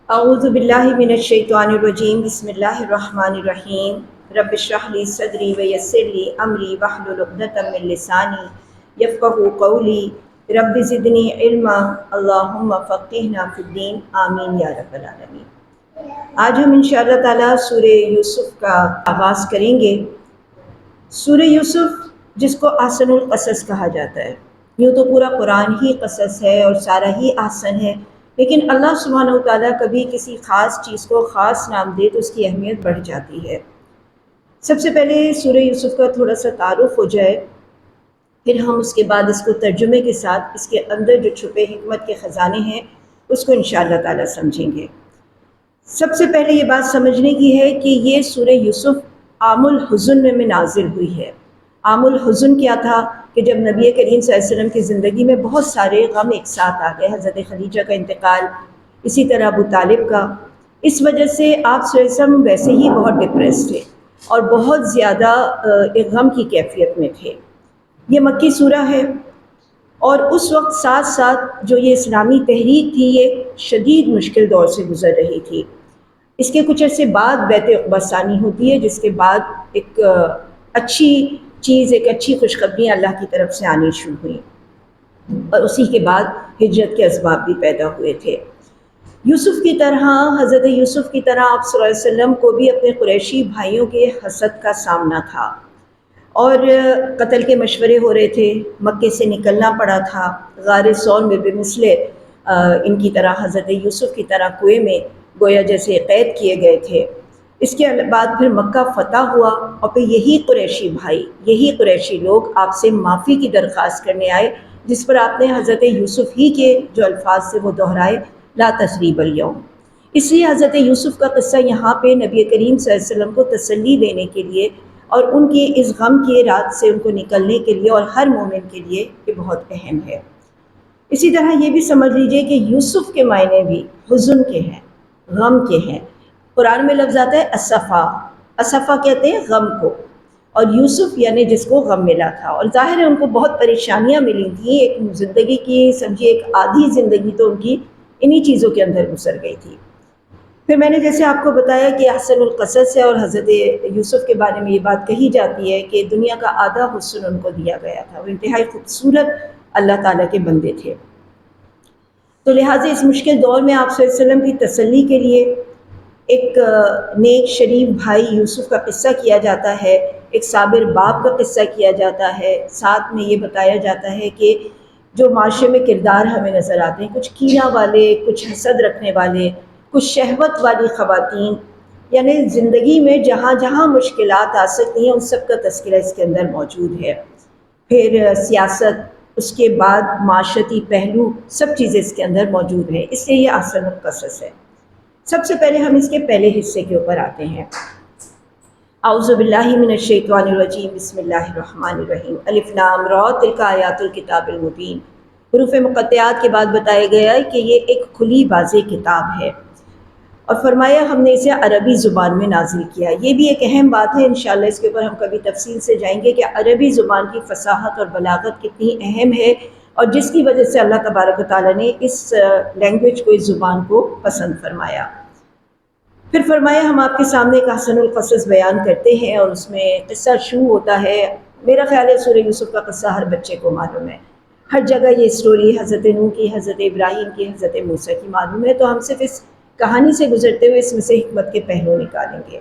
اعوذ باللہ من الشیطان الرجیم بسم اللہ الرحمن الرحیم رب اشرح لی صدری ویسر لی امری واحلل عقدۃ من لسانی یفقہوا قولی رب زدنی علما اللہم فقہنا فی الدین آمین یا رب العالمین۔ آج ہم انشاءاللہ تعالیٰ سورہ یوسف کا آغاز کریں گے۔ سورہ یوسف جس کو احسن القصص کہا جاتا ہے، یوں تو پورا قرآن ہی قصص ہے اور سارا ہی احسن ہے، لیکن اللہ سبحانہ و تعالیٰ کبھی کسی خاص چیز کو خاص نام دے تو اس کی اہمیت بڑھ جاتی ہے۔ سب سے پہلے سورہ یوسف کا تھوڑا سا تعارف ہو جائے، پھر ہم اس کے بعد اس کو ترجمے کے ساتھ اس کے اندر جو چھپے حکمت کے خزانے ہیں اس کو انشاءاللہ تعالیٰ سمجھیں گے۔ سب سے پہلے یہ بات سمجھنے کی ہے کہ یہ سورہ یوسف عام الحزن میں نازل ہوئی ہے۔ عام الحزن کیا تھا کہ جب نبی کریم صلی اللہ علیہ وسلم کی زندگی میں بہت سارے غم ایک ساتھ آ گئے، حضرت خدیجہ کا انتقال، اسی طرح ابو طالب کا، اس وجہ سے آپ صلی اللہ علیہ وسلم ویسے ہی بہت ڈپریس تھے اور بہت زیادہ ایک غم کی کیفیت میں تھے۔ یہ مکی سورہ ہے اور اس وقت ساتھ ساتھ جو یہ اسلامی تحریک تھی یہ شدید مشکل دور سے گزر رہی تھی۔ اس کے کچھ عرصے بعد بیعت عقبہ ثانی ہوتی ہے، جس کے بعد ایک اچھی چیز، ایک اچھی خوشخبری اللہ کی طرف سے آنی شروع ہوئی اور اسی کے بعد ہجرت کے اسباب بھی پیدا ہوئے تھے۔ یوسف کی طرح، حضرت یوسف کی طرح آپ صلی اللہ علیہ وسلم کو بھی اپنے قریشی بھائیوں کے حسد کا سامنا تھا اور قتل کے مشورے ہو رہے تھے، مکے سے نکلنا پڑا تھا، غار ثور میں بے مثل ان کی طرح، حضرت یوسف کی طرح کنویں میں گویا جیسے قید کیے گئے تھے۔ اس کے بعد پھر مکہ فتح ہوا اور پھر یہی قریشی بھائی، یہی قریشی لوگ آپ سے معافی کی درخواست کرنے آئے، جس پر آپ نے حضرت یوسف ہی کے جو الفاظ سے وہ دہرائے، لا تثریب اليوم۔ اس لیے حضرت یوسف کا قصہ یہاں پہ نبی کریم صلی اللہ علیہ وسلم کو تسلی دینے کے لیے اور ان کی اس غم کی رات سے ان کو نکلنے کے لیے اور ہر مومن کے لیے یہ بہت اہم ہے۔ اسی طرح یہ بھی سمجھ لیجئے کہ یوسف کے معنی بھی حزن کے ہیں، غم کے ہیں۔ قرآن میں لفظ آتا ہے اسفا، اسفا کہتے ہیں غم کو، اور یوسف یعنی جس کو غم ملا تھا، اور ظاہر ہے ان کو بہت پریشانیاں ملی تھیں، ایک زندگی کی سمجھیے ایک آدھی زندگی تو ان کی انہی چیزوں کے اندر گزر گئی تھی۔ پھر میں نے جیسے آپ کو بتایا کہ احسن القصص ہے اور حضرت یوسف کے بارے میں یہ بات کہی جاتی ہے کہ دنیا کا آدھا حسن ان کو دیا گیا تھا، وہ انتہائی خوبصورت اللہ تعالیٰ کے بندے تھے۔ تو لہٰذا اس مشکل دور میں آپ صلی اللہ علیہ وسلم کی تسلی کے لیے ایک نیک شریف بھائی یوسف کا قصہ کیا جاتا ہے، ایک صابر باپ کا قصہ کیا جاتا ہے، ساتھ میں یہ بتایا جاتا ہے کہ جو معاشرے میں کردار ہمیں نظر آتے ہیں، کچھ کینہ والے، کچھ حسد رکھنے والے، کچھ شہوت والی خواتین، یعنی زندگی میں جہاں جہاں مشکلات آ سکتی ہیں ان سب کا تذکرہ اس کے اندر موجود ہے۔ پھر سیاست، اس کے بعد معاشرتی پہلو، سب چیزیں اس کے اندر موجود ہیں، اس لیے یہ احسن القصص ہے۔ سب سے پہلے ہم اس کے پہلے حصے کے اوپر آتے ہیں۔ اعوذ باللہ من الشیطان الرجیم بسم اللہ الرحمن الرحیم الف لام را تلک آیات الکتاب المبین۔ حروف مقطعات کے بعد بتایا گیا ہے کہ یہ ایک کھلی واضح کتاب ہے اور فرمایا ہم نے اسے عربی زبان میں نازل کیا۔ یہ بھی ایک اہم بات ہے، انشاءاللہ اس کے اوپر ہم کبھی تفصیل سے جائیں گے کہ عربی زبان کی فصاحت اور بلاغت کتنی اہم ہے اور جس کی وجہ سے اللہ تبارک و تعالیٰ نے اس لینگویج کو، اس زبان کو پسند فرمایا۔ پھر فرمایا ہم آپ کے سامنے ایک احسن القصص بیان کرتے ہیں اور اس میں قصہ شروع ہوتا ہے۔ میرا خیال ہے سورہ یوسف کا قصہ ہر بچے کو معلوم ہے، ہر جگہ یہ سٹوری حضرت نوح کی، حضرت ابراہیم کی، حضرت موسیٰ کی معلوم ہے، تو ہم صرف اس کہانی سے گزرتے ہوئے اس میں سے حکمت کے پہلو نکالیں گے۔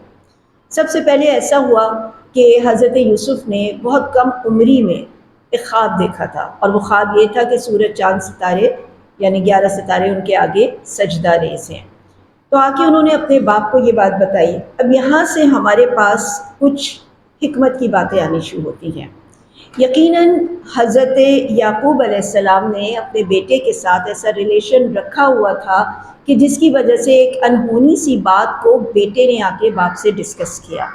سب سے پہلے ایسا ہوا کہ حضرت یوسف نے بہت کم عمری میں ایک خواب دیکھا تھا، اور وہ خواب یہ تھا کہ سورج، چاند، ستارے یعنی 11 ستارے ان کے آگے سجدہ ریز ہیں۔ تو آ کے انہوں نے اپنے باپ کو یہ بات بتائی۔ اب یہاں سے ہمارے پاس کچھ حکمت کی باتیں آنی شروع ہوتی ہیں۔ یقیناً حضرت یعقوب علیہ السلام نے اپنے بیٹے کے ساتھ ایسا ریلیشن رکھا ہوا تھا کہ جس کی وجہ سے ایک انہونی سی بات کو بیٹے نے آ کے باپ سے ڈسکس کیا۔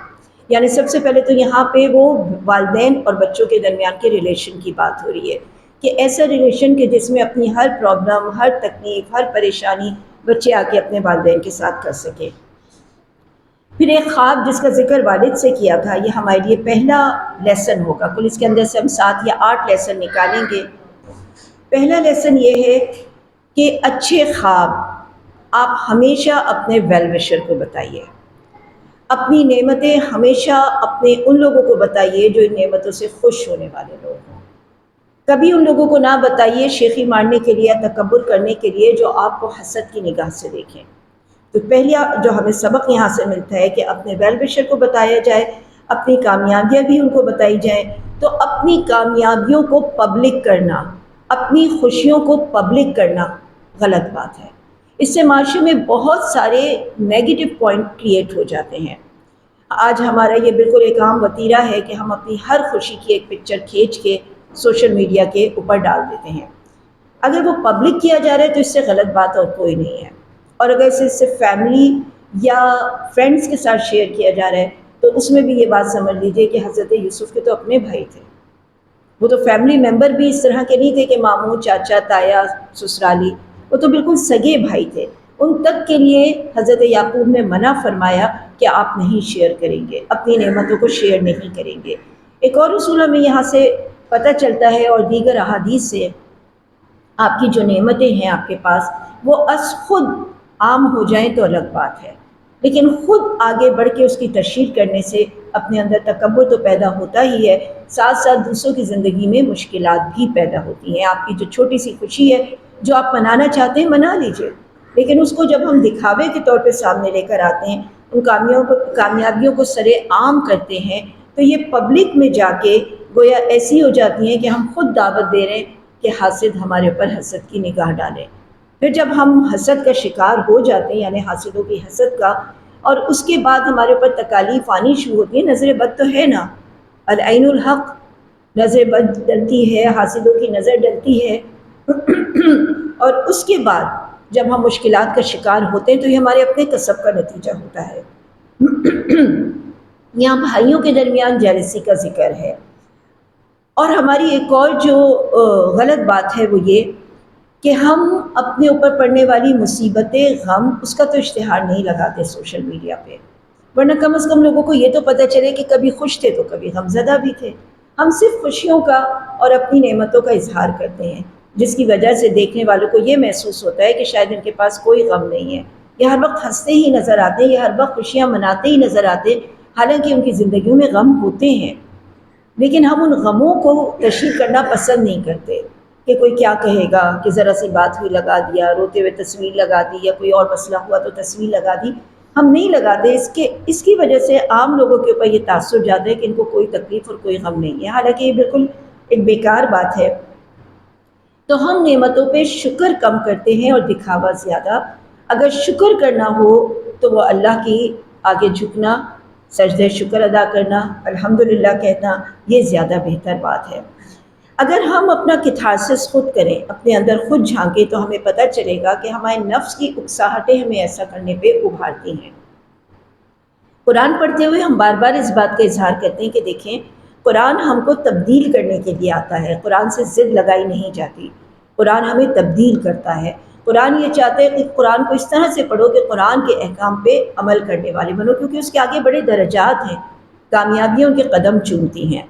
یعنی سب سے پہلے تو یہاں پہ وہ والدین اور بچوں کے درمیان کے ریلیشن کی بات ہو رہی ہے کہ ایسا ریلیشن کہ جس میں اپنی ہر پرابلم، ہر تکلیف، ہر پریشانی بچے آ کے اپنے والدین کے ساتھ کر سکے۔ پھر ایک خواب جس کا ذکر والد سے کیا تھا، یہ ہمارے لیے پہلا لیسن ہوگا۔ کل اس کے اندر سے ہم 7 یا 8 لیسن نکالیں گے۔ پہلا لیسن یہ ہے کہ اچھے خواب آپ ہمیشہ اپنے ویل وشر کو بتائیے، اپنی نعمتیں ہمیشہ اپنے ان لوگوں کو بتائیے جو ان نعمتوں سے خوش ہونے والے لوگ ہوں۔ کبھی ان لوگوں کو نہ بتائیے شیخی مارنے کے لیے، تکبر کرنے کے لیے، جو آپ کو حسد کی نگاہ سے دیکھیں۔ تو پہلا جو ہمیں سبق یہاں سے ملتا ہے کہ اپنے ویل وشر کو بتایا جائے، اپنی کامیابیاں بھی ان کو بتائی جائیں۔ تو اپنی کامیابیوں کو پبلک کرنا، اپنی خوشیوں کو پبلک کرنا غلط بات ہے۔ اس سے معاشرے میں بہت سارے نیگیٹو پوائنٹ کریٹ ہو جاتے ہیں۔ آج ہمارا یہ بالکل ایک عام وتیرہ ہے کہ ہم اپنی ہر خوشی کی ایک پکچر کھینچ کے سوشل میڈیا کے اوپر ڈال دیتے ہیں۔ اگر وہ پبلک کیا جا رہا ہے تو اس سے غلط بات اور کوئی نہیں ہے، اور اگر اسے صرف فیملی یا فرینڈس کے ساتھ شیئر کیا جا رہا ہے تو اس میں بھی یہ بات سمجھ لیجئے کہ حضرت یوسف کے تو اپنے بھائی تھے، وہ تو فیملی ممبر بھی اس طرح کے نہیں تھے کہ ماموں، چاچا، تایا، سسرالی، وہ تو بالکل سگے بھائی تھے۔ ان تک کے لیے حضرت یعقوب نے منع فرمایا کہ آپ نہیں شیئر کریں گے، اپنی نعمتوں کو شیئر نہیں کریں گے۔ ایک اور اصول ہمیں یہاں سے پتہ چلتا ہے، اور دیگر احادیث سے، آپ کی جو نعمتیں ہیں آپ کے پاس، وہ از خود عام ہو جائیں تو الگ بات ہے، لیکن خود آگے بڑھ کے اس کی تشہیر کرنے سے اپنے اندر تکبر تو پیدا ہوتا ہی ہے، ساتھ ساتھ دوسروں کی زندگی میں مشکلات بھی پیدا ہوتی ہیں۔ آپ کی جو چھوٹی سی خوشی ہے جو آپ منانا چاہتے ہیں منا لیجئے، لیکن اس کو جب ہم دکھاوے کے طور پہ سامنے لے کر آتے ہیں، ان کامیابیوں کو سرے عام کرتے ہیں، تو یہ پبلک میں جا کے گویا ایسی ہو جاتی ہیں کہ ہم خود دعوت دے رہے ہیں کہ حاسد ہمارے اوپر حسد کی نگاہ ڈالیں۔ پھر جب ہم حسد کا شکار ہو جاتے ہیں، یعنی حاسدوں کی حسد کا، اور اس کے بعد ہمارے اوپر تکالیف آنی شروع ہوتی ہیں، نظر بد تو ہے نا، العین الحق، نظر بد ڈلتی ہے، حاسدوں کی نظر ڈلتی ہے، اور اس کے بعد جب ہم مشکلات کا شکار ہوتے ہیں تو یہ ہمارے اپنے کسب کا نتیجہ ہوتا ہے۔ یہاں بھائیوں کے درمیان جیلسی کا ذکر ہے، اور ہماری ایک اور جو غلط بات ہے وہ یہ کہ ہم اپنے اوپر پڑنے والی مصیبتیں، غم، اس کا تو اشتہار نہیں لگاتے سوشل میڈیا پہ، ورنہ کم از کم لوگوں کو یہ تو پتہ چلے کہ کبھی خوش تھے تو کبھی غم زدہ بھی تھے۔ ہم صرف خوشیوں کا اور اپنی نعمتوں کا اظہار کرتے ہیں، جس کی وجہ سے دیکھنے والوں کو یہ محسوس ہوتا ہے کہ شاید ان کے پاس کوئی غم نہیں ہے، یہ ہر وقت ہنستے ہی نظر آتے ہیں، یہ ہر وقت خوشیاں مناتے ہی نظر آتے ہیں، حالانکہ ان کی زندگیوں میں غم ہوتے ہیں، لیکن ہم ان غموں کو تشہیر کرنا پسند نہیں کرتے کہ کوئی کیا کہے گا، کہ ذرا سی بات ہوئی لگا دیا، روتے ہوئے تصویر لگا دی، یا کوئی اور مسئلہ ہوا تو تصویر لگا دی، ہم نہیں لگاتے۔ اس کی وجہ سے عام لوگوں کے اوپر یہ تاثر جاتا ہے کہ ان کو کوئی تکلیف اور کوئی غم نہیں ہے، حالانکہ یہ بالکل ایک بیکار بات ہے۔ تو ہم نعمتوں پہ شکر کم کرتے ہیں اور دکھاوا زیادہ۔ اگر شکر کرنا ہو تو وہ اللہ کی آگے جھکنا، سجدہ شکر ادا کرنا، الحمدللہ کہنا، یہ زیادہ بہتر بات ہے۔ اگر ہم اپنا کتھارسس خود کریں، اپنے اندر خود جھانکیں، تو ہمیں پتہ چلے گا کہ ہمارے نفس کی اکساہٹیں ہمیں ایسا کرنے پہ ابھارتی ہیں۔ قرآن پڑھتے ہوئے ہم بار بار اس بات کا اظہار کرتے ہیں کہ دیکھیں، قرآن ہم کو تبدیل کرنے کے لیے آتا ہے، قرآن سے ضد لگائی نہیں جاتی، قرآن ہمیں تبدیل کرتا ہے۔ قرآن یہ چاہتے ہیں کہ قرآن کو اس طرح سے پڑھو کہ قرآن کے احکام پہ عمل کرنے والے بنو، کیونکہ اس کے آگے بڑے درجات ہیں، کامیابیاں ان کے قدم چومتی ہیں۔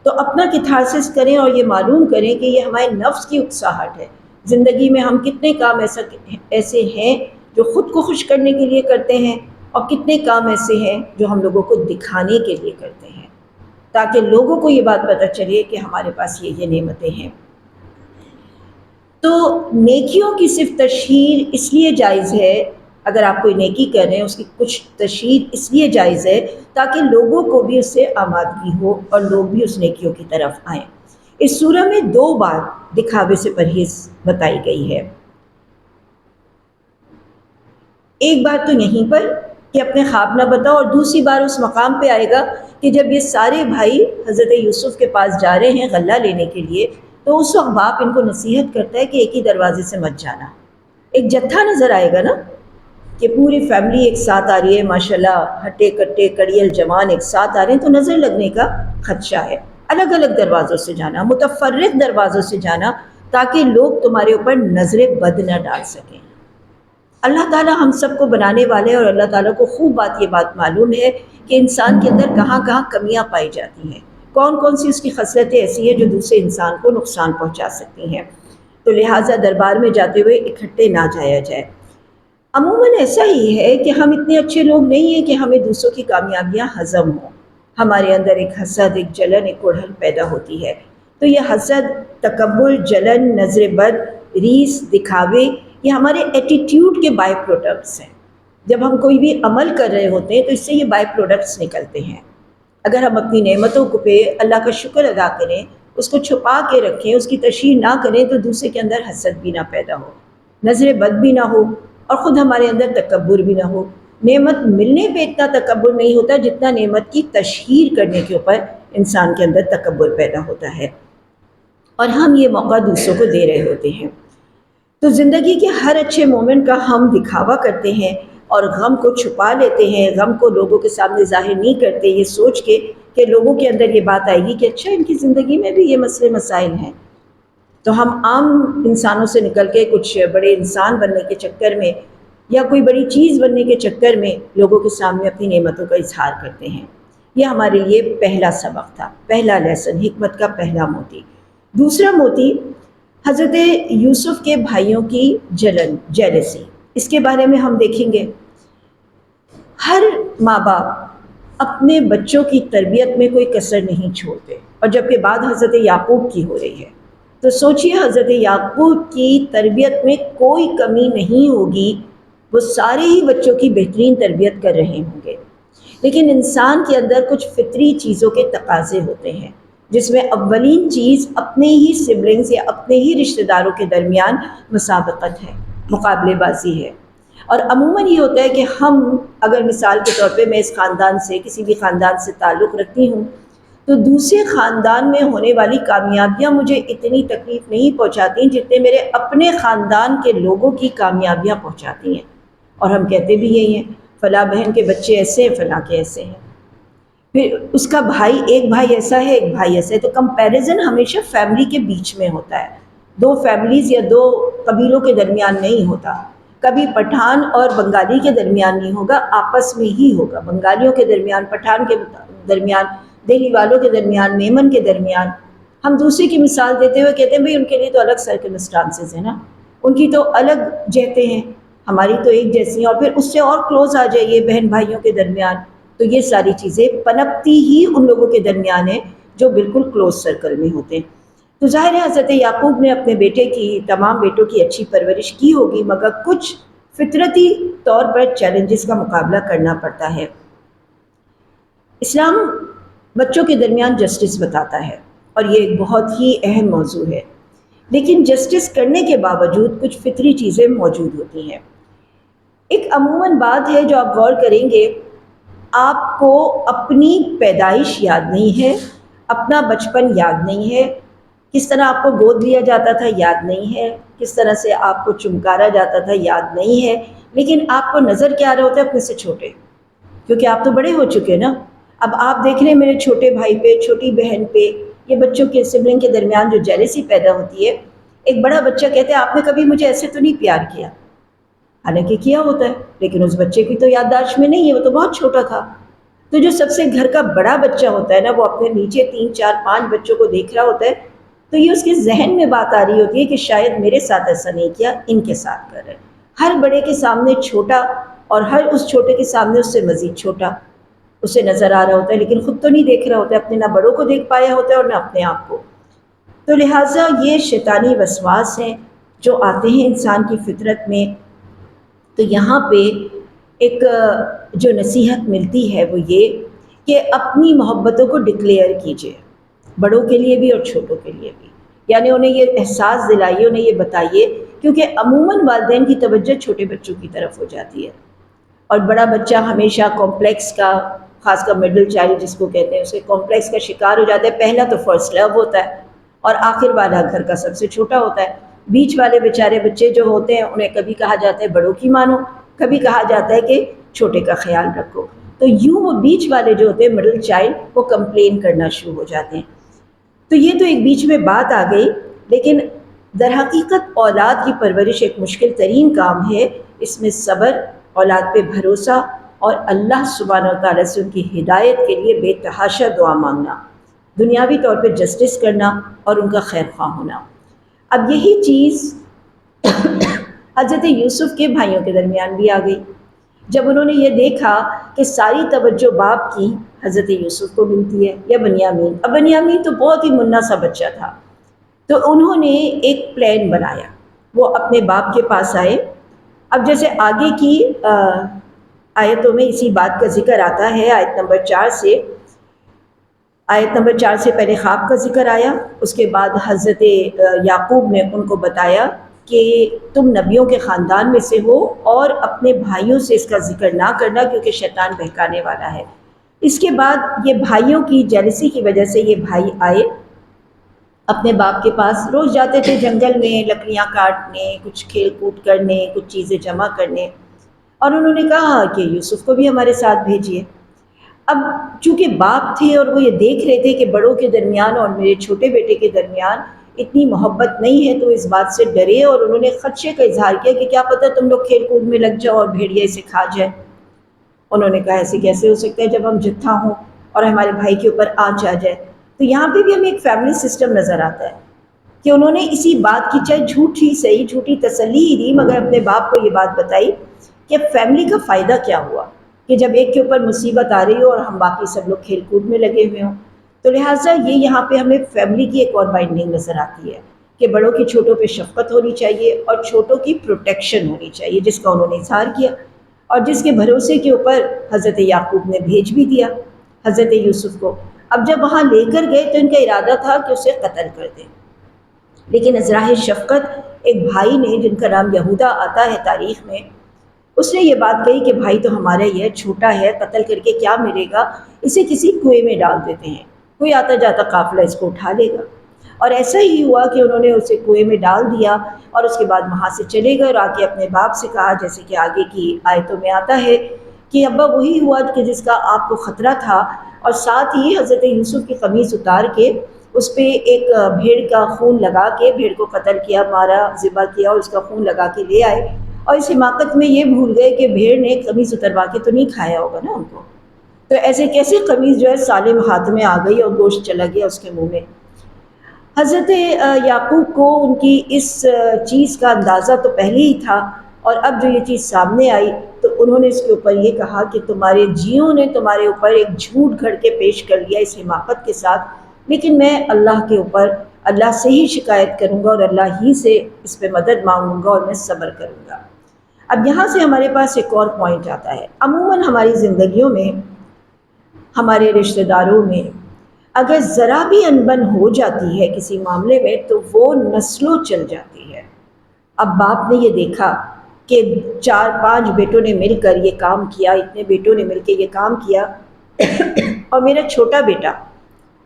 تو اپنا کتھارسس کریں اور یہ معلوم کریں کہ یہ ہمارے نفس کی اکساہٹ ہے۔ زندگی میں ہم کتنے کام ایسے ہیں جو خود کو خوش کرنے کے لیے کرتے ہیں، اور کتنے کام ایسے ہیں جو ہم لوگوں کو دکھانے کے لیے کرتے ہیں، تاکہ لوگوں کو یہ بات پتہ چلے کہ ہمارے پاس یہ نعمتیں ہیں۔ تو نیکیوں کی صرف تشہیر اس لیے جائز ہے، اگر آپ کوئی نیکی کر رہے ہیں اس کی کچھ تشہیر اس لیے جائز ہے تاکہ لوگوں کو بھی اس سے آمادگی ہو اور لوگ بھی اس نیکیوں کی طرف آئیں۔ اس سورہ میں 2 بار دکھاوے سے پرہیز بتائی گئی ہے۔ ایک بار تو یہیں پر کہ اپنے خواب نہ بتاؤ، اور دوسری بار اس مقام پہ آئے گا کہ جب یہ سارے بھائی حضرت یوسف کے پاس جا رہے ہیں غلہ لینے کے لیے، تو اس وقت باپ ان کو نصیحت کرتا ہے کہ ایک ہی دروازے سے مت جانا۔ ایک جتھا نظر آئے گا نا کہ پوری فیملی ایک ساتھ آ رہی ہے، ماشاءاللہ ہٹے کٹے کڑیل جوان ایک ساتھ آ رہے ہیں، تو نظر لگنے کا خدشہ ہے۔ الگ الگ دروازوں سے جانا، متفرق دروازوں سے جانا، تاکہ لوگ تمہارے اوپر نظر بد نہ ڈال سکیں۔ اللہ تعالیٰ ہم سب کو بنانے والے، اور اللہ تعالیٰ کو خوب یہ بات معلوم ہے کہ انسان کے اندر کہاں کہاں کمیاں پائی جاتی ہیں، کون کون سی اس کی خصلتیں ایسی ہیں جو دوسرے انسان کو نقصان پہنچا سکتی ہیں۔ تو لہٰذا دربار میں جاتے ہوئے اکٹھے نہ جایا جائے۔ عموماً ایسا ہی ہے کہ ہم اتنے اچھے لوگ نہیں ہیں کہ ہمیں دوسروں کی کامیابیاں ہضم ہوں. ہمارے اندر ایک حسد، ایک جلن، ایک کڑھن پیدا ہوتی ہے. تو یہ حسد، تکبر، جلن، نظر بد، ریس، دکھاوے، یہ ہمارے ایٹیٹیوڈ کے بائی پروڈکٹس ہیں. جب ہم کوئی بھی عمل کر رہے ہوتے ہیں تو اس سے یہ بائی پروڈکٹس نکلتے ہیں. اگر ہم اپنی نعمتوں کو پہ اللہ کا شکر ادا کریں، اس کو چھپا کے رکھیں، اس کی تشہیر نہ کریں، تو دوسرے کے اندر حسد بھی نہ پیدا ہو، نظر بد بھی نہ ہو، اور خود ہمارے اندر تکبر بھی نہ ہو. نعمت ملنے پہ اتنا تکبر نہیں ہوتا جتنا نعمت کی تشہیر کرنے کے اوپر انسان کے اندر تکبر پیدا ہوتا ہے، اور ہم یہ موقع دوسروں کو دے رہے ہوتے ہیں. تو زندگی کے ہر اچھے مومنٹ کا ہم دکھاوا کرتے ہیں اور غم کو چھپا لیتے ہیں، غم کو لوگوں کے سامنے ظاہر نہیں کرتے، یہ سوچ کے کہ لوگوں کے اندر یہ بات آئے گی کہ اچھا ان کی زندگی میں بھی یہ مسئلے مسائل ہیں. تو ہم عام انسانوں سے نکل کے کچھ بڑے انسان بننے کے چکر میں یا کوئی بڑی چیز بننے کے چکر میں لوگوں کے سامنے اپنی نعمتوں کا اظہار کرتے ہیں. یہ ہمارے لیے پہلا سبق تھا، پہلا لیسن، حکمت کا پہلا موتی. دوسرا موتی، حضرت یوسف کے بھائیوں کی جلن، جیلسی. اس کے بارے میں ہم دیکھیں گے ہر ماں باپ اپنے بچوں کی تربیت میں کوئی کسر نہیں چھوڑتے، اور جبکہ بات حضرت یعقوب کی ہو رہی ہے تو سوچئے حضرت یعقوب کی تربیت میں کوئی کمی نہیں ہوگی، وہ سارے ہی بچوں کی بہترین تربیت کر رہے ہوں گے. لیکن انسان کے اندر کچھ فطری چیزوں کے تقاضے ہوتے ہیں، جس میں اولین چیز اپنے ہی سبلنگز یا اپنے ہی رشتہ داروں کے درمیان مسابقت ہے، مقابلے بازی ہے. اور عموماً یہ ہوتا ہے کہ ہم اگر مثال کے طور پہ میں اس خاندان سے، کسی بھی خاندان سے تعلق رکھتی ہوں، تو دوسرے خاندان میں ہونے والی کامیابیاں مجھے اتنی تکلیف نہیں پہنچاتی جتنے میرے اپنے خاندان کے لوگوں کی کامیابیاں پہنچاتی ہیں. اور ہم کہتے بھی یہی ہیں، فلاں بہن کے بچے ایسے ہیں، فلاں کے ایسے ہیں، پھر اس کا بھائی، ایک بھائی ایسا ہے، ایک بھائی ایسا ہے. تو کمپیریزن ہمیشہ فیملی کے بیچ میں ہوتا ہے، دو فیملیز یا دو قبیلوں کے درمیان نہیں ہوتا. کبھی پٹھان اور بنگالی کے درمیان نہیں ہوگا، آپس میں ہی ہوگا، بنگالیوں کے درمیان، پٹھان کے درمیان، دہلی والوں کے درمیان، میمن کے درمیان. ہم دوسرے کی مثال دیتے ہوئے کہتے ہیں بھئی ان کے لیے تو الگ سرکمسٹانسز ہیں نا، ان کی تو الگ جہتیں ہیں، ہماری تو ایک جیسی ہیں. اور پھر اس سے اور کلوز آ جائیے بہن بھائیوں کے درمیان، تو یہ ساری چیزیں پنپتی ہی ان لوگوں کے درمیان ہیں جو بالکل کلوز سرکل میں ہوتے ہیں. تو ظاہر ہے حضرت یعقوب نے اپنے بیٹے کی، تمام بیٹوں کی اچھی پرورش کی ہوگی، مگر کچھ فطرتی طور پر چیلنجز کا مقابلہ کرنا پڑتا ہے. اسلام بچوں کے درمیان جسٹس بتاتا ہے، اور یہ ایک بہت ہی اہم موضوع ہے، لیکن جسٹس کرنے کے باوجود کچھ فطری چیزیں موجود ہوتی ہیں. ایک عموماً بات ہے جو آپ غور کریں گے، آپ کو اپنی پیدائش یاد نہیں ہے، اپنا بچپن یاد نہیں ہے، کس طرح آپ کو گود لیا جاتا تھا یاد نہیں ہے، کس طرح سے آپ کو چمکارا جاتا تھا یاد نہیں ہے، لیکن آپ کو نظر کیا آ رہا ہوتا ہے اپنے سے چھوٹے، کیونکہ آپ تو بڑے ہو چکے نا. اب آپ دیکھ رہے ہیں میرے چھوٹے بھائی پہ، چھوٹی بہن پہ، یہ بچوں کے سبلنگ کے درمیان جو جیلسی پیدا ہوتی ہے. ایک بڑا بچہ کہتے ہیں آپ نے کبھی مجھے ایسے تو نہیں پیار کیا، حالانکہ کیا ہوتا ہے، لیکن اس بچے کی تو یادداشت میں نہیں ہے، وہ تو بہت چھوٹا تھا. تو جو سب سے گھر کا بڑا بچہ ہوتا ہے نا، وہ اپنے نیچے 3 4 5 بچوں کو دیکھ رہا ہوتا ہے، تو یہ اس کے ذہن میں بات آ رہی ہوتی ہے کہ شاید میرے ساتھ ایسا نہیں کیا، ان کے ساتھ کر رہے. ہر بڑے کے سامنے چھوٹا، اور ہر اس چھوٹے کے سامنے اس سے مزید چھوٹا اسے نظر آ رہا ہوتا ہے، لیکن خود تو نہیں دیکھ رہا ہوتا ہے، اپنے نہ بڑوں کو دیکھ پایا ہوتا ہے اور نہ اپنے آپ کو. تو لہٰذا یہ شیطانی وسواس ہیں جو آتے ہیں انسان کی فطرت میں. تو یہاں پہ ایک جو نصیحت ملتی ہے وہ یہ کہ اپنی محبتوں کو ڈکلیئر کیجیے، بڑوں کے لیے بھی اور چھوٹوں کے لیے بھی. یعنی انہیں یہ احساس دلائیے، انہیں یہ بتائیے، کیونکہ عموماً والدین کی توجہ چھوٹے بچوں کی طرف ہو جاتی ہے، اور بڑا بچہ ہمیشہ کمپلیکس کا، خاص کر مڈل چائلڈ جس کو کہتے ہیں، اسے کمپلیکس کا شکار ہو جاتا ہے. پہلا تو فرسٹ لو ہوتا ہے، اور آخر والا گھر کا سب سے چھوٹا ہوتا ہے. بیچ والے بیچارے بچے جو ہوتے ہیں انہیں کبھی کہا جاتا ہے بڑوں کی مانو، کبھی کہا جاتا ہے کہ چھوٹے کا خیال رکھو. تو یوں وہ بیچ والے جو ہوتے ہیں مڈل چائلڈ، وہ کمپلین کرنا شروع ہو جاتے ہیں. تو یہ تو ایک بیچ میں بات آ گئی، لیکن در حقیقت اولاد کی پرورش ایک مشکل ترین کام ہے. اس میں صبر، اولاد پہ بھروسہ، اور اللہ سبحانہ و تعالیٰ سے ان کی ہدایت کے لیے بے تحاشا دعا مانگنا، دنیاوی طور پہ جسٹس کرنا اور ان کا خیر خواہ ہونا. اب یہی چیز حضرت یوسف کے بھائیوں کے درمیان بھی آ گئی۔ جب انہوں نے یہ دیکھا کہ ساری توجہ باپ کی حضرت یوسف کو ملتی ہے یا بنیامین، اب بنیامین تو بہت ہی منا سا بچہ تھا، تو انہوں نے ایک پلان بنایا، وہ اپنے باپ کے پاس آئے۔ اب جیسے آگے کی آیتوں میں اسی بات کا ذکر آتا ہے، آیت نمبر 4 سے پہلے خواب کا ذکر آیا، اس کے بعد حضرت یعقوب نے ان کو بتایا کہ تم نبیوں کے خاندان میں سے ہو اور اپنے بھائیوں سے اس کا ذکر نہ کرنا کیونکہ شیطان بہکانے والا ہے۔ اس کے بعد یہ بھائیوں کی جیلسی کی وجہ سے یہ بھائی آئے اپنے باپ کے پاس، روز جاتے تھے جنگل میں لکڑیاں کاٹنے، کچھ کھیل کود کرنے، کچھ چیزیں جمع کرنے، اور انہوں نے کہا کہ یوسف کو بھی ہمارے ساتھ بھیجیے۔ اب چونکہ باپ تھے اور وہ یہ دیکھ رہے تھے کہ بڑوں کے درمیان اور میرے چھوٹے بیٹے کے درمیان اتنی محبت نہیں ہے، تو اس بات سے ڈرے اور انہوں نے خدشے کا اظہار کیا کہ کیا پتہ تم لوگ کھیل کود میں لگ جاؤ اور بھیڑیا اسے کھا جائے۔ انہوں نے کہا ایسے کیسے ہو سکتا ہے جب ہم جتھا ہوں اور ہمارے بھائی کے اوپر آنچ آ جائے۔ تو یہاں پہ بھی ہمیں ایک فیملی سسٹم نظر آتا ہے کہ انہوں نے اسی بات کی، چاہے جھوٹی صحیح، جھوٹی تسلی ہی دی، مگر اپنے باپ کو یہ بات بتائی کہ فیملی کا فائدہ کیا ہوا کہ جب ایک کے اوپر مصیبت آ رہی ہو اور ہم باقی سب لوگ کھیل کود میں لگے ہوئے ہوں۔ تو لہٰذا یہ یہاں پہ ہمیں فیملی کی ایک اور بائنڈنگ نظر آتی ہے کہ بڑوں کی چھوٹوں پہ شفقت ہونی چاہیے اور چھوٹوں کی پروٹیکشن ہونی چاہیے، جس کا انہوں نے اظہار کیا اور جس کے بھروسے کے اوپر حضرت یعقوب نے بھیج بھی دیا حضرت یوسف کو۔ اب جب وہاں لے کر گئے تو ان کا ارادہ تھا کہ اسے قتل کر دیں، لیکن ازراہ شفقت ایک بھائی نے جن کا نام یہودا آتا ہے تاریخ میں، اس نے یہ بات کہی کہ بھائی تو ہمارا ہی ہے، چھوٹا ہے، قتل کر کے کیا ملے گا، اسے کسی کنویں میں ڈال دیتے ہیں، کوئی آتا جاتا قافلہ اس کو اٹھا لے گا۔ اور ایسا ہی ہوا کہ انہوں نے اسے کنویں میں ڈال دیا اور اس کے بعد وہاں سے چلے گئے اور آ کے اپنے باپ سے کہا، جیسے کہ آگے کی آیتوں میں آتا ہے کہ ابا وہی ہوا کہ جس کا آپ کو خطرہ تھا، اور ساتھ ہی حضرت یوسف کی قمیص اتار کے اس پہ ایک بھیڑ کا خون لگا کے بھیڑ کو قتل کیا، مارا، ذبح کیا اور اس کا خون لگا کے لے آئے، اور اس حماقت میں یہ بھول گئے کہ بھیڑ نے قمیص اتروا کے تو نہیں کھایا ہوگا نا ان کو، تو ایسے کیسے قمیص جو ہے سالم ہاتھ میں آ گئی اور گوشت چلا گیا اس کے منہ میں۔ حضرت یعقوب کو ان کی اس چیز کا اندازہ تو پہلے ہی تھا، اور اب جو یہ چیز سامنے آئی تو انہوں نے اس کے اوپر یہ کہا کہ تمہارے جیوں نے تمہارے اوپر ایک جھوٹ گھڑ کے پیش کر لیا اس حماقت کے ساتھ، لیکن میں اللہ کے اوپر اللہ سے ہی شکایت کروں گا اور اللہ ہی سے اس پہ مدد مانگوں گا اور میں صبر کروں گا۔ اب یہاں سے ہمارے پاس ایک اور پوائنٹ آتا ہے، عموماً ہماری زندگیوں میں، ہمارے رشتہ داروں میں اگر ذرا بھی انبن ہو جاتی ہے کسی معاملے میں تو وہ نسلوں چل جاتی ہے۔ اب باپ نے یہ دیکھا کہ 4-5 بیٹوں نے مل کر یہ کام کیا، اتنے بیٹوں نے مل کے یہ کام کیا اور میرا چھوٹا بیٹا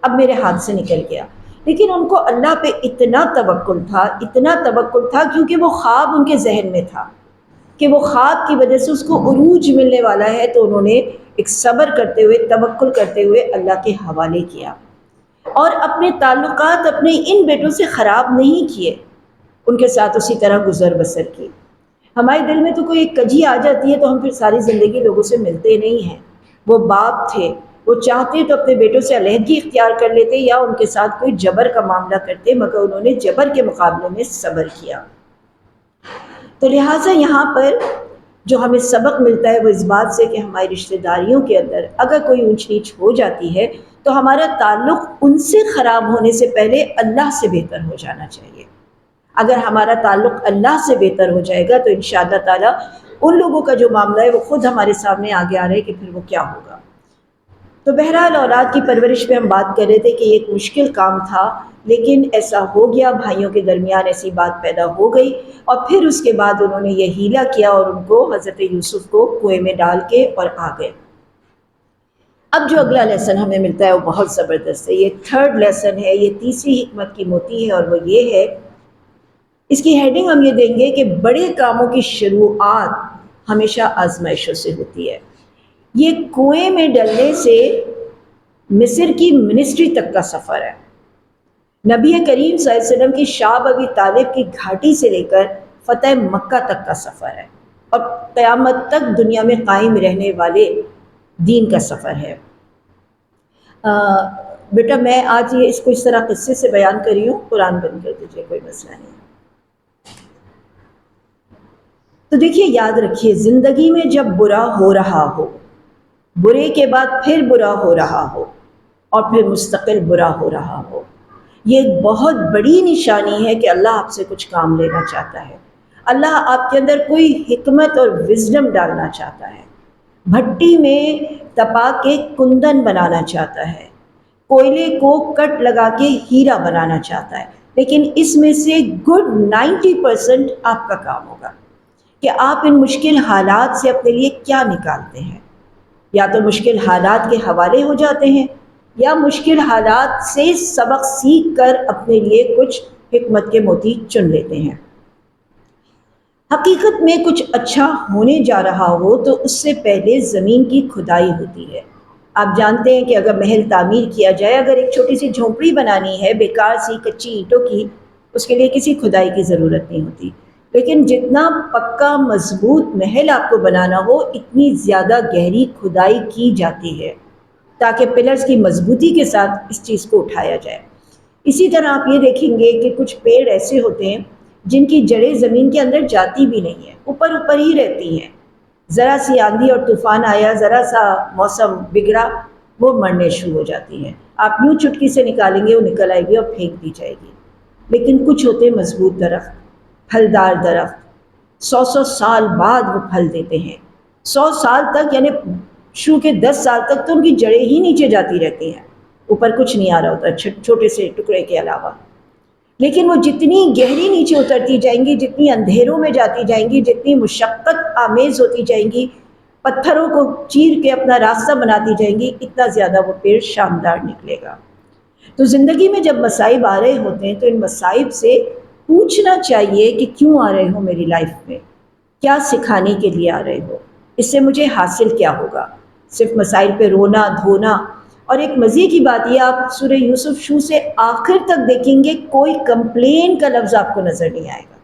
اب میرے ہاتھ سے نکل گیا، لیکن ان کو اللہ پہ اتنا توکل تھا، اتنا توکل تھا، کیونکہ وہ خواب ان کے ذہن میں تھا کہ وہ خواب کی وجہ سے اس کو عروج ملنے والا ہے، تو انہوں نے ایک صبر کرتے ہوئے، توکل کرتے ہوئے اللہ کے حوالے کیا اور اپنے تعلقات اپنے ان بیٹوں سے خراب نہیں کیے، ان کے ساتھ اسی طرح گزر بسر کی۔ ہمارے دل میں تو کوئی ایک کجی آ جاتی ہے تو ہم پھر ساری زندگی لوگوں سے ملتے نہیں ہیں۔ وہ باپ تھے، وہ چاہتے تو اپنے بیٹوں سے علیحدگی اختیار کر لیتے یا ان کے ساتھ کوئی جبر کا معاملہ کرتے، مگر انہوں نے جبر کے مقابلے میں صبر کیا۔ تو لہٰذا یہاں پر جو ہمیں سبق ملتا ہے وہ اس بات سے کہ ہماری رشتہ داریوں کے اندر اگر کوئی اونچ نیچ ہو جاتی ہے تو ہمارا تعلق ان سے خراب ہونے سے پہلے اللہ سے بہتر ہو جانا چاہیے۔ اگر ہمارا تعلق اللہ سے بہتر ہو جائے گا تو انشاءاللہ تعالیٰ ان لوگوں کا جو معاملہ ہے وہ خود ہمارے سامنے آگے آ رہے کہ پھر وہ کیا ہوگا۔ تو بہرحال اولاد کی پرورش پہ ہم بات کر رہے تھے کہ یہ ایک مشکل کام تھا، لیکن ایسا ہو گیا، بھائیوں کے درمیان ایسی بات پیدا ہو گئی، اور پھر اس کے بعد انہوں نے یہ ہیلا کیا اور ان کو حضرت یوسف کو کنویں میں ڈال کے اور آ گئے۔ اب جو اگلا لیسن ہمیں ملتا ہے وہ بہت زبردست ہے، یہ 3rd لیسن ہے، یہ تیسری حکمت کی موتی ہے، اور وہ یہ ہے، اس کی ہیڈنگ ہم یہ دیں گے کہ بڑے کاموں کی شروعات ہمیشہ آزمائشوں سے ہوتی ہے۔ یہ کنویں میں ڈلنے سے مصر کی منسٹری تک کا سفر ہے، نبی کریم صلی اللہ علیہ وسلم کی شعب ابی طالب کی گھاٹی سے لے کر فتح مکہ تک کا سفر ہے، اور قیامت تک دنیا میں قائم رہنے والے دین کا سفر ہے۔ بیٹا میں آج یہ اس کو اس طرح قصے سے بیان کر رہی ہوں، قرآن بند کر دیجیے، کوئی مسئلہ نہیں۔ تو دیکھیے یاد رکھیے، زندگی میں جب برا ہو رہا ہو، برے کے بعد پھر برا ہو رہا ہو اور پھر مستقل برا ہو رہا ہو، یہ ایک بہت بڑی نشانی ہے کہ اللہ آپ سے کچھ کام لینا چاہتا ہے، اللہ آپ کے اندر کوئی حکمت اور وزڈم ڈالنا چاہتا ہے، بھٹی میں تپا کے کندن بنانا چاہتا ہے، کوئلے کو کٹ لگا کے ہیرا بنانا چاہتا ہے، لیکن اس میں سے گڈ 90% آپ کا کام ہوگا کہ آپ ان مشکل حالات سے اپنے لیے کیا نکالتے ہیں۔ یا تو مشکل حالات کے حوالے ہو جاتے ہیں، یا مشکل حالات سے سبق سیکھ کر اپنے لیے کچھ حکمت کے موتی چن لیتے ہیں۔ حقیقت میں کچھ اچھا ہونے جا رہا ہو تو اس سے پہلے زمین کی کھدائی ہوتی ہے۔ آپ جانتے ہیں کہ اگر محل تعمیر کیا جائے، اگر ایک چھوٹی سی جھونپڑی بنانی ہے بیکار سی کچی اینٹوں کی، اس کے لیے کسی کھدائی کی ضرورت نہیں ہوتی، لیکن جتنا پکا مضبوط محل آپ کو بنانا ہو، اتنی زیادہ گہری کھدائی کی جاتی ہے تاکہ پلرز کی مضبوطی کے ساتھ اس چیز کو اٹھایا جائے۔ اسی طرح آپ یہ دیکھیں گے کہ کچھ پیڑ ایسے ہوتے ہیں جن کی جڑیں زمین کے اندر جاتی بھی نہیں ہیں، اوپر اوپر ہی رہتی ہیں، ذرا سی آندھی اور طوفان آیا، ذرا سا موسم بگڑا، وہ مرنے شروع ہو جاتی ہیں، آپ یوں چٹکی سے نکالیں گے وہ نکل آئے گی اور پھینک دی جائے گی۔ لیکن کچھ ہوتے ہیں مضبوط درخت، پھلدار درخت، 100 سال بعد وہ پھل دیتے ہیں، 100 سال تک، یعنی شروع کے 10 سال تک تو ان کی جڑیں ہی نیچے جاتی رہتی ہیں، اوپر کچھ نہیں آ رہا ہوتا چھوٹے سے ٹکڑے کے علاوہ، لیکن وہ جتنی گہری نیچے اترتی جائیں گی، جتنی اندھیروں میں جاتی جائیں گی، جتنی مشقت آمیز ہوتی جائیں گی، پتھروں کو چیر کے اپنا راستہ بناتی جائیں گی، اتنا زیادہ وہ پیڑ شاندار نکلے گا۔ تو زندگی میں جب مصائب آ رہے ہوتے ہیں تو ان مصائب سے پوچھنا چاہیے کہ کیوں آ رہے ہو میری لائف میں، کیا سکھانے کے لیے آ رہے ہو، اس سے مجھے حاصل کیا ہوگا۔ صرف مسائل پہ رونا دھونا، اور ایک مزے کی بات یہ، آپ سورہ یوسف شروع سے آخر تک دیکھیں گے کوئی کمپلین کا لفظ آپ کو نظر نہیں آئے گا،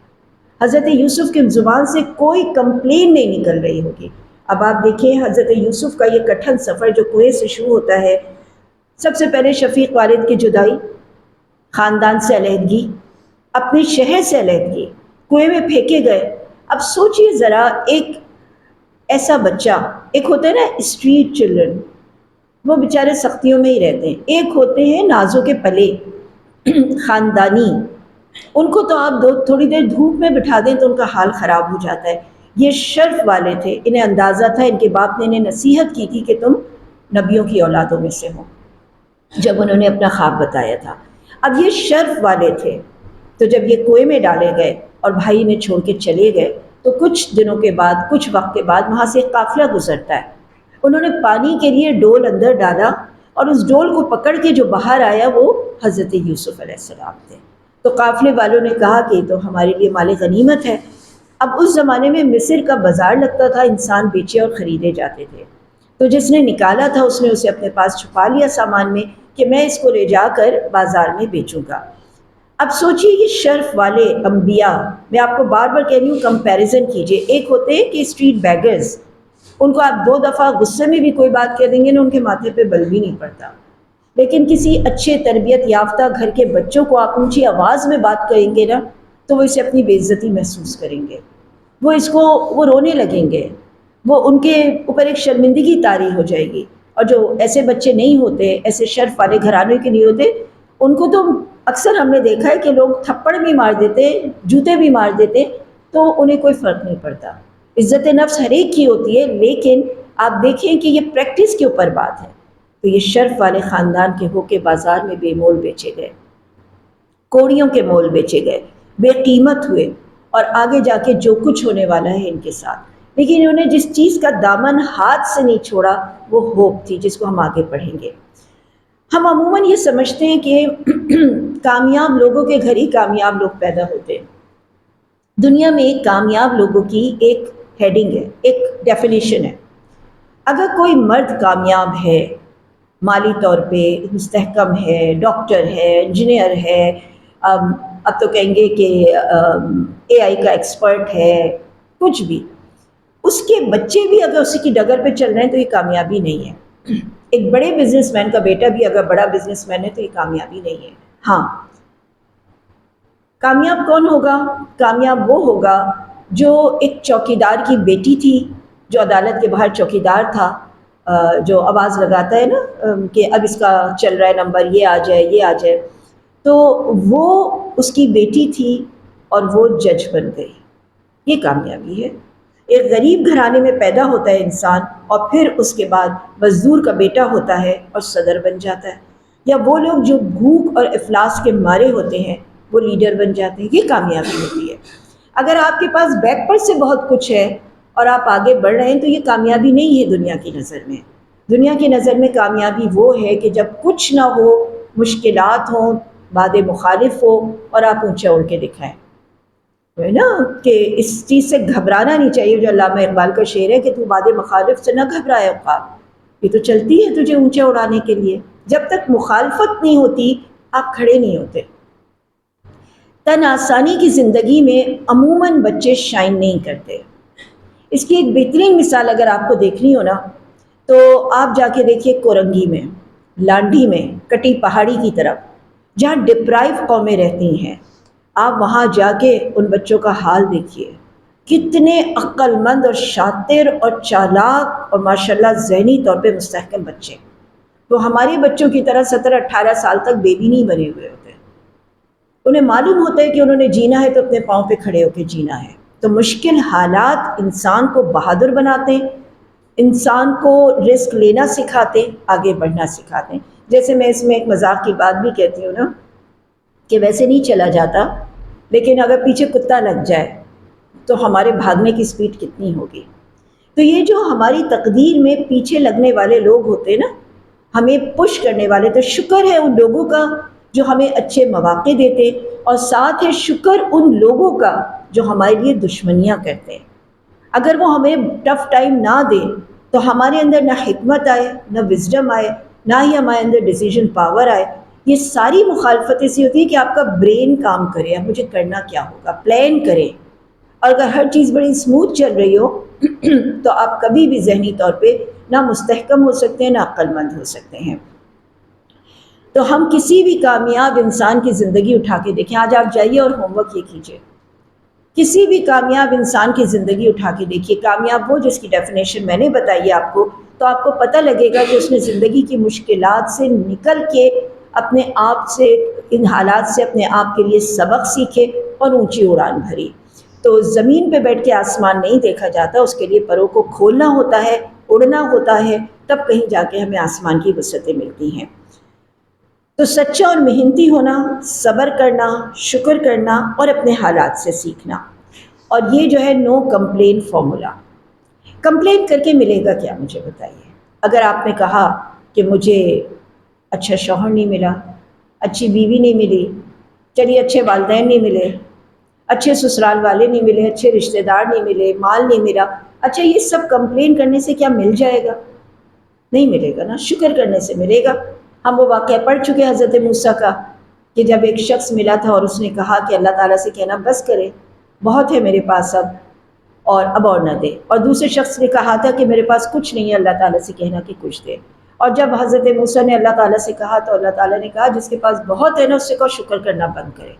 حضرت یوسف کی زبان سے کوئی کمپلین نہیں نکل رہی ہوگی۔ اب آپ دیکھیں حضرت یوسف کا یہ کٹھن سفر جو کنویں سے شروع ہوتا ہے، سب سے پہلے شفیق والد کی جدائی، خاندان سے علیحدگی، اپنے شہر سے علیحدگی، کنویں میں پھینکے گئے۔ اب سوچئے ذرا، ایک ایسا بچہ، ایک ہوتا ہے نا اسٹریٹ چلڈرن، وہ بیچارے سختیوں میں ہی رہتے ہیں، ایک ہوتے ہیں نازوں کے پلے خاندانی، ان کو تو آپ تھوڑی دیر دھوپ میں بٹھا دیں تو ان کا حال خراب ہو جاتا ہے۔ یہ شرف والے تھے، انہیں اندازہ تھا، ان کے باپ نے انہیں نصیحت کی تھی کہ تم نبیوں کی اولادوں میں سے ہو، جب انہوں نے اپنا خواب بتایا تھا۔ اب یہ شرف والے تھے، تو جب یہ کنویں میں ڈالے گئے اور بھائی نے چھوڑ کے چلے گئے، تو کچھ دنوں کے بعد، کچھ وقت کے بعد وہاں سے ایک قافلہ گزرتا ہے، انہوں نے پانی کے لیے ڈول اندر ڈالا، اور اس ڈول کو پکڑ کے جو باہر آیا وہ حضرت یوسف علیہ السلام تھے۔ تو قافلے والوں نے کہا کہ یہ تو ہمارے لیے مال غنیمت ہے۔ اب اس زمانے میں مصر کا بازار لگتا تھا، انسان بیچے اور خریدے جاتے تھے، تو جس نے نکالا تھا اس نے اسے اپنے پاس چھپا لیا سامان میں کہ میں اس کو لے جا کر بازار میں بیچوں گا۔ اب سوچئے یہ شرف والے انبیاء، میں آپ کو بار بار کہہ رہی ہوں کمپیریزن کیجئے، ایک ہوتے ہیں کہ اسٹریٹ بیگرز، ان کو آپ 2 دفعہ غصے میں بھی کوئی بات کہہ دیں گے نا، ان کے ماتھے پہ بل بھی نہیں پڑتا، لیکن کسی اچھے تربیت یافتہ گھر کے بچوں کو آپ اونچی آواز میں بات کریں گے نا تو وہ اسے اپنی بے عزتی محسوس کریں گے، وہ رونے لگیں گے، وہ ان کے اوپر ایک شرمندگی طاری ہو جائے گی۔ اور جو ایسے بچے نہیں ہوتے، ایسے شرف والے گھرانے کے نہیں ہوتے، ان کو تو اکثر ہم نے دیکھا ہے کہ لوگ تھپڑ بھی مار دیتے، جوتے بھی مار دیتے، تو انہیں کوئی فرق نہیں پڑتا۔ عزت نفس ہر ایک کی ہوتی ہے، لیکن آپ دیکھیں کہ یہ پریکٹس کے اوپر بات ہے۔ تو یہ شرف والے خاندان کے ہو کے بازار میں بے مول بیچے گئے، کوڑیوں کے مول بیچے گئے، بے قیمت ہوئے، اور آگے جا کے جو کچھ ہونے والا ہے ان کے ساتھ، لیکن انہوں نے جس چیز کا دامن ہاتھ سے نہیں چھوڑا وہ ہوپ تھی، جس کو ہم آگے پڑھیں گے۔ ہم عموماً یہ سمجھتے ہیں کہ کامیاب لوگوں کے گھر ہی کامیاب لوگ پیدا ہوتے ہیں۔ دنیا میں ایک کامیاب لوگوں کی ایک ہیڈنگ ہے، ایک ڈیفینیشن ہے۔ اگر کوئی مرد کامیاب ہے، مالی طور پہ مستحکم ہے، ڈاکٹر ہے، انجینئر ہے، اب تو کہیں گے کہ اے آئی کا ایکسپرٹ ہے، کچھ بھی، اس کے بچے بھی اگر اسی کی ڈگر پہ چل رہے ہیں تو یہ کامیابی نہیں ہے۔ ایک بڑے بزنس مین کا بیٹا بھی اگر بڑا بزنس مین ہے تو یہ کامیابی نہیں ہے۔ ہاں، کامیاب کون ہوگا؟ کامیاب وہ ہوگا جو ایک چوکیدار کی بیٹی تھی، جو عدالت کے باہر چوکیدار تھا، جو آواز لگاتا ہے نا کہ اب اس کا چل رہا ہے نمبر، یہ آ جائے یہ آ جائے، تو وہ اس کی بیٹی تھی اور وہ جج بن گئی۔ یہ کامیابی ہے۔ ایک غریب گھرانے میں پیدا ہوتا ہے انسان، اور پھر اس کے بعد مزدور کا بیٹا ہوتا ہے اور صدر بن جاتا ہے، یا وہ لوگ جو بھوک اور افلاس کے مارے ہوتے ہیں وہ لیڈر بن جاتے ہیں۔ یہ کامیابی ہوتی ہے۔ اگر آپ کے پاس بیک پر سے بہت کچھ ہے اور آپ آگے بڑھ رہے ہیں تو یہ کامیابی نہیں ہے دنیا کی نظر میں۔ دنیا کی نظر میں کامیابی وہ ہے کہ جب کچھ نہ ہو، مشکلات ہوں، باد مخالف ہو، اور آپ اونچا اڑ کے دکھائیں، ہے نا، کہ اس چیز سے گھبرانا نہیں چاہیے۔ جو علامہ اقبال کا شعر ہے کہ تو باد مخالف سے نہ گھبرائے عقاب، یہ تو چلتی ہے تجھے اونچا اڑانے کے لیے۔ جب تک مخالفت نہیں ہوتی آپ کھڑے نہیں ہوتے۔ تن آسانی کی زندگی میں عموماً بچے شائن نہیں کرتے۔ اس کی ایک بہترین مثال اگر آپ کو دیکھنی ہو نا تو آپ جا کے دیکھیے کورنگی میں، لانڈھی میں، کٹی پہاڑی کی طرف، جہاں ڈپرائیو قومیں رہتی ہیں، آپ وہاں جا کے ان بچوں کا حال دیکھیے، کتنے عقل مند اور شاطر اور چالاک اور ماشاءاللہ ذہنی طور پہ مستحکم بچے۔ وہ ہمارے بچوں کی طرح 17-18 سال تک بیبی نہیں بنے ہوئے ہوتے۔ انہیں معلوم ہوتا ہے کہ انہوں نے جینا ہے تو اپنے پاؤں پہ کھڑے ہو کے جینا ہے۔ تو مشکل حالات انسان کو بہادر بناتے ہیں، انسان کو رسک لینا سکھاتے، آگے بڑھنا سکھاتے ہیں۔ جیسے میں اس میں ایک مذاق کی بات بھی کہتی ہوں نا کہ ویسے نہیں چلا جاتا، لیکن اگر پیچھے کتا لگ جائے تو ہمارے بھاگنے کی سپیڈ کتنی ہوگی۔ تو یہ جو ہماری تقدیر میں پیچھے لگنے والے لوگ ہوتے ہیں نا، ہمیں پش کرنے والے، تو شکر ہے ان لوگوں کا جو ہمیں اچھے مواقع دیتے، اور ساتھ ہے شکر ان لوگوں کا جو ہمارے لیے دشمنیاں کرتے ہیں۔ اگر وہ ہمیں ٹف ٹائم نہ دے تو ہمارے اندر نہ حکمت آئے، نہ وزڈم آئے، نہ ہی ہمارے اندر ڈیسیجن پاور آئے۔ یہ ساری مخالفت ایسی ہوتی ہے کہ آپ کا برین کام کرے، اب مجھے کرنا کیا ہوگا، پلان کریں۔ اور اگر ہر چیز بڑی اسموتھ چل رہی ہو تو آپ کبھی بھی ذہنی طور پہ نہ مستحکم ہو سکتے ہیں، نہ عقل مند ہو سکتے ہیں۔ تو ہم کسی بھی کامیاب انسان کی زندگی اٹھا کے دیکھیں، آج آپ جائیے اور ہوم ورک یہ کیجیے، کسی بھی کامیاب انسان کی زندگی اٹھا کے دیکھیے، کامیاب وہ جس کی ڈیفینیشن میں نے بتائی آپ کو، تو آپ کو پتہ لگے گا کہ اس نے زندگی کی مشکلات سے نکل کے اپنے آپ سے، ان حالات سے اپنے آپ کے لیے سبق سیکھے اور اونچی اڑان بھری۔ تو زمین پہ بیٹھ کے آسمان نہیں دیکھا جاتا، اس کے لیے پروں کو کھولنا ہوتا ہے، اڑنا ہوتا ہے، تب کہیں جا کے ہمیں آسمان کی وسعتیں ملتی ہیں۔ تو سچا اور محنتی ہونا، صبر کرنا، شکر کرنا اور اپنے حالات سے سیکھنا، اور یہ جو ہے نو کمپلین فارمولا۔ کمپلین کر کے ملے گا کیا، مجھے بتائیے؟ اگر آپ نے کہا کہ مجھے اچھا شوہر نہیں ملا، اچھی بیوی نہیں ملی، چلیے اچھے والدین نہیں ملے، اچھے سسرال والے نہیں ملے، اچھے رشتہ دار نہیں ملے، مال نہیں ملا، اچھا یہ سب کمپلین کرنے سے کیا مل جائے گا؟ نہیں ملے گا نا، شکر کرنے سے ملے گا۔ ہم وہ واقعہ پڑھ چکے حضرت موسیٰ کا کہ جب ایک شخص ملا تھا اور اس نے کہا کہ اللہ تعالیٰ سے کہنا بس کرے، بہت ہے میرے پاس اب اور نہ دے، اور دوسرے شخص نے کہا تھا کہ میرے پاس کچھ نہیں ہے، اللہ تعالیٰ سے کہنا کہ کچھ دے۔ اور جب حضرت موسیٰ نے اللہ تعالیٰ سے کہا تو اللہ تعالیٰ نے کہا جس کے پاس بہت ہے نا اس سے کہو شکر کرنا بند کرے،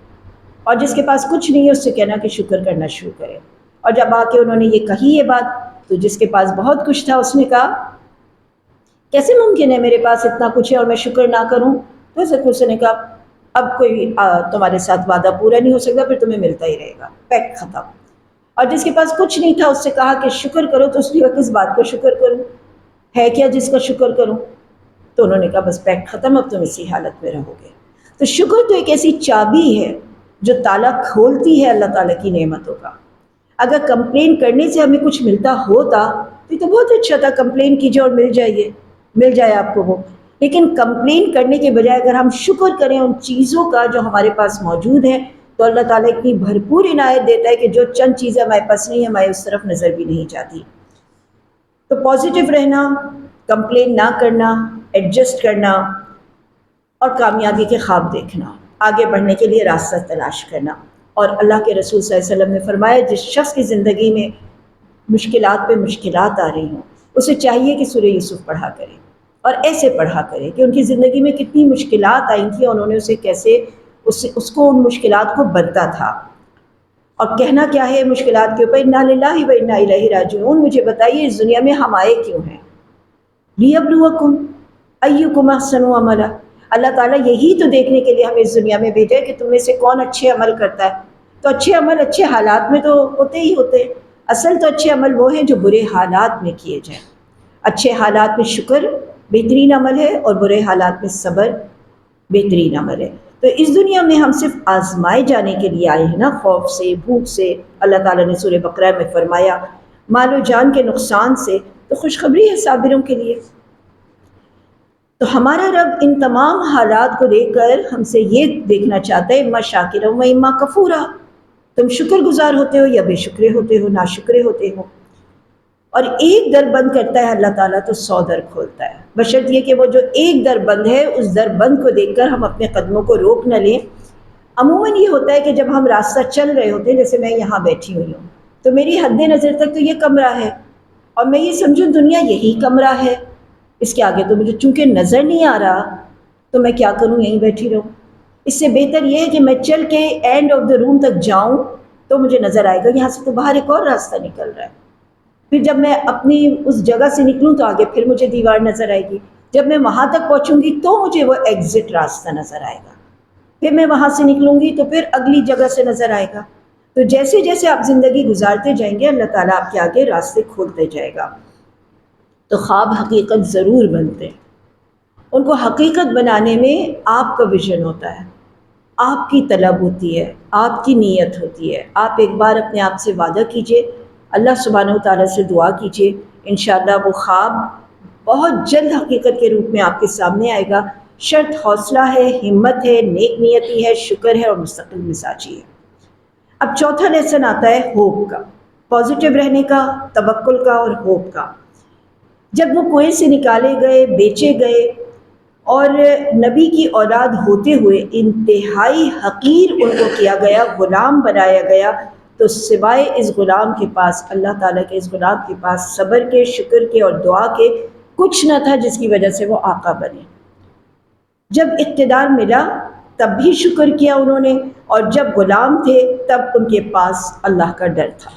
اور جس کے پاس کچھ نہیں ہے اس سے کہنا کہ شکر کرنا شروع کرے۔ اور جب آ کے انہوں نے یہ کہی یہ بات تو جس کے پاس بہت کچھ تھا اس نے کہا کیسے ممکن ہے میرے پاس اتنا کچھ ہے اور میں شکر نہ کروں؟ تو حضرت موسیٰ نے کہا اب کوئی تمہارے ساتھ وعدہ پورا نہیں ہو سکتا، پھر تمہیں ملتا ہی رہے گا، پیک ختم۔ اور جس کے پاس کچھ نہیں تھا اس سے کہا کہ شکر کرو، تو اس نے کہا کس بات کا شکر کروں، ہے کیا جس کا شکر کروں؟ تو انہوں نے کہا بس پیک ختم، اب تم اسی حالت میں رہو گے۔ تو شکر تو ایک ایسی چابی ہے جو تالا کھولتی ہے اللہ تعالیٰ کی نعمتوں کا۔ اگر کمپلین کرنے سے ہمیں کچھ ملتا ہوتا تو یہ تو بہت اچھا تھا، کمپلین کیجیے اور مل جائے آپ کو وہ۔ لیکن کمپلین کرنے کے بجائے اگر ہم شکر کریں ان چیزوں کا جو ہمارے پاس موجود ہیں تو اللہ تعالیٰ اتنی بھرپور عنایت دیتا ہے کہ جو چند چیزیں ہمارے پاس نہیں ہیں ہمارے اس طرف نظر بھی نہیں جاتی۔ تو پازیٹیو رہنا، کمپلین نہ کرنا، ایڈجسٹ کرنا، اور کامیابی کے خواب دیکھنا، آگے بڑھنے کے لیے راستہ تلاش کرنا۔ اور اللہ کے رسول صلی اللہ علیہ وسلم نے فرمایا جس شخص کی زندگی میں مشکلات پہ مشکلات آ رہی ہوں اسے چاہیے کہ سورہ یوسف پڑھا کرے، اور ایسے پڑھا کرے کہ ان کی زندگی میں کتنی مشکلات آئی تھیں، انہوں نے اسے کیسے اس کو ان مشکلات کو برتا تھا۔ اور کہنا کیا ہے مشکلات کے اوپر، انا للہ و انا الیہ راجعون۔ مجھے بتائیے اس دنیا میں ہم آئے کیوں ہیں؟ لیبلوکم ایکم احسن عملا۔ اللہ تعالیٰ یہی تو دیکھنے کے لیے ہمیں اس دنیا میں بھیجا ہے کہ تم میں سے کون اچھے عمل کرتا ہے۔ تو اچھے عمل اچھے حالات میں تو ہوتے ہی ہوتے ہیں۔ اصل تو اچھے عمل وہ ہیں جو برے حالات میں کیے جائیں۔ اچھے حالات میں شکر بہترین عمل ہے، اور برے حالات میں صبر بہترین عمل ہے۔ تو اس دنیا میں ہم صرف آزمائے جانے کے لیے آئے ہیں نا، خوف سے، بھوک سے۔ اللہ تعالیٰ نے سورہ بقرہ میں فرمایا مال و جان کے نقصان سے، تو خوشخبری ہے صابروں کے لیے۔ تو ہمارا رب ان تمام حالات کو دیکھ کر ہم سے یہ دیکھنا چاہتا ہے اما شاکرا و اما کفورا، تم شکر گزار ہوتے ہو یا بے شکرے ہوتے ہو، ناشکرے ہوتے ہو۔ اور ایک در بند کرتا ہے اللہ تعالیٰ تو 100 در کھولتا ہے، بشرط یہ کہ وہ جو ایک در بند ہے اس در بند کو دیکھ کر ہم اپنے قدموں کو روک نہ لیں۔ عموماً یہ ہوتا ہے کہ جب ہم راستہ چل رہے ہوتے ہیں، جیسے میں یہاں بیٹھی ہوئی ہوں تو میری حد نظر تک تو یہ کمرہ ہے، اور میں یہ سمجھوں دنیا یہی کمرہ ہے، اس کے آگے تو مجھے چونکہ نظر نہیں آ رہا تو میں کیا کروں، یہیں بیٹھی رہوں۔ اس سے بہتر یہ ہے کہ میں چل کے اینڈ آف دا روم تک جاؤں تو مجھے نظر آئے گا یہاں سے تو باہر ایک اور راستہ نکل رہا ہے۔ پھر جب میں اپنی اس جگہ سے نکلوں تو آگے پھر مجھے دیوار نظر آئے گی، جب میں وہاں تک پہنچوں گی تو مجھے وہ ایگزٹ راستہ نظر آئے گا، پھر میں وہاں سے نکلوں گی تو پھر اگلی جگہ سے نظر آئے گا۔ تو جیسے جیسے آپ زندگی گزارتے جائیں گے اللہ تعالیٰ آپ کے آگے راستے کھولتے جائے گا۔ تو خواب حقیقت ضرور بنتے ہیں، ان کو حقیقت بنانے میں آپ کا ویژن ہوتا ہے، آپ کی طلب ہوتی ہے، آپ کی نیت ہوتی ہے۔ آپ ایک بار اپنے آپ سے وعدہ کیجئے، اللہ سبحانہ وتعالیٰ سے دعا کیجئے، انشاءاللہ وہ خواب بہت جلد حقیقت کے روپ میں آپ کے سامنے آئے گا۔ شرط حوصلہ ہے، ہمت ہے، نیک نیتی ہے، شکر ہے اور مستقل مزاجی ہے۔ اب چوتھا لیسن آتا ہے ہوپ کا، پازیٹیو رہنے کا، توکل کا اور ہوپ کا۔ جب وہ کنویں سے نکالے گئے، بیچے گئے اور نبی کی اولاد ہوتے ہوئے انتہائی حقیر ان کو کیا گیا، غلام بنایا گیا، تو سوائے اس غلام کے پاس، اللہ تعالیٰ کے اس غلام کے پاس صبر کے، شکر کے اور دعا کے کچھ نہ تھا جس کی وجہ سے وہ آقا بنے۔ جب اقتدار ملا تب بھی شکر کیا انہوں نے، اور جب غلام تھے تب ان کے پاس اللہ کا ڈر تھا۔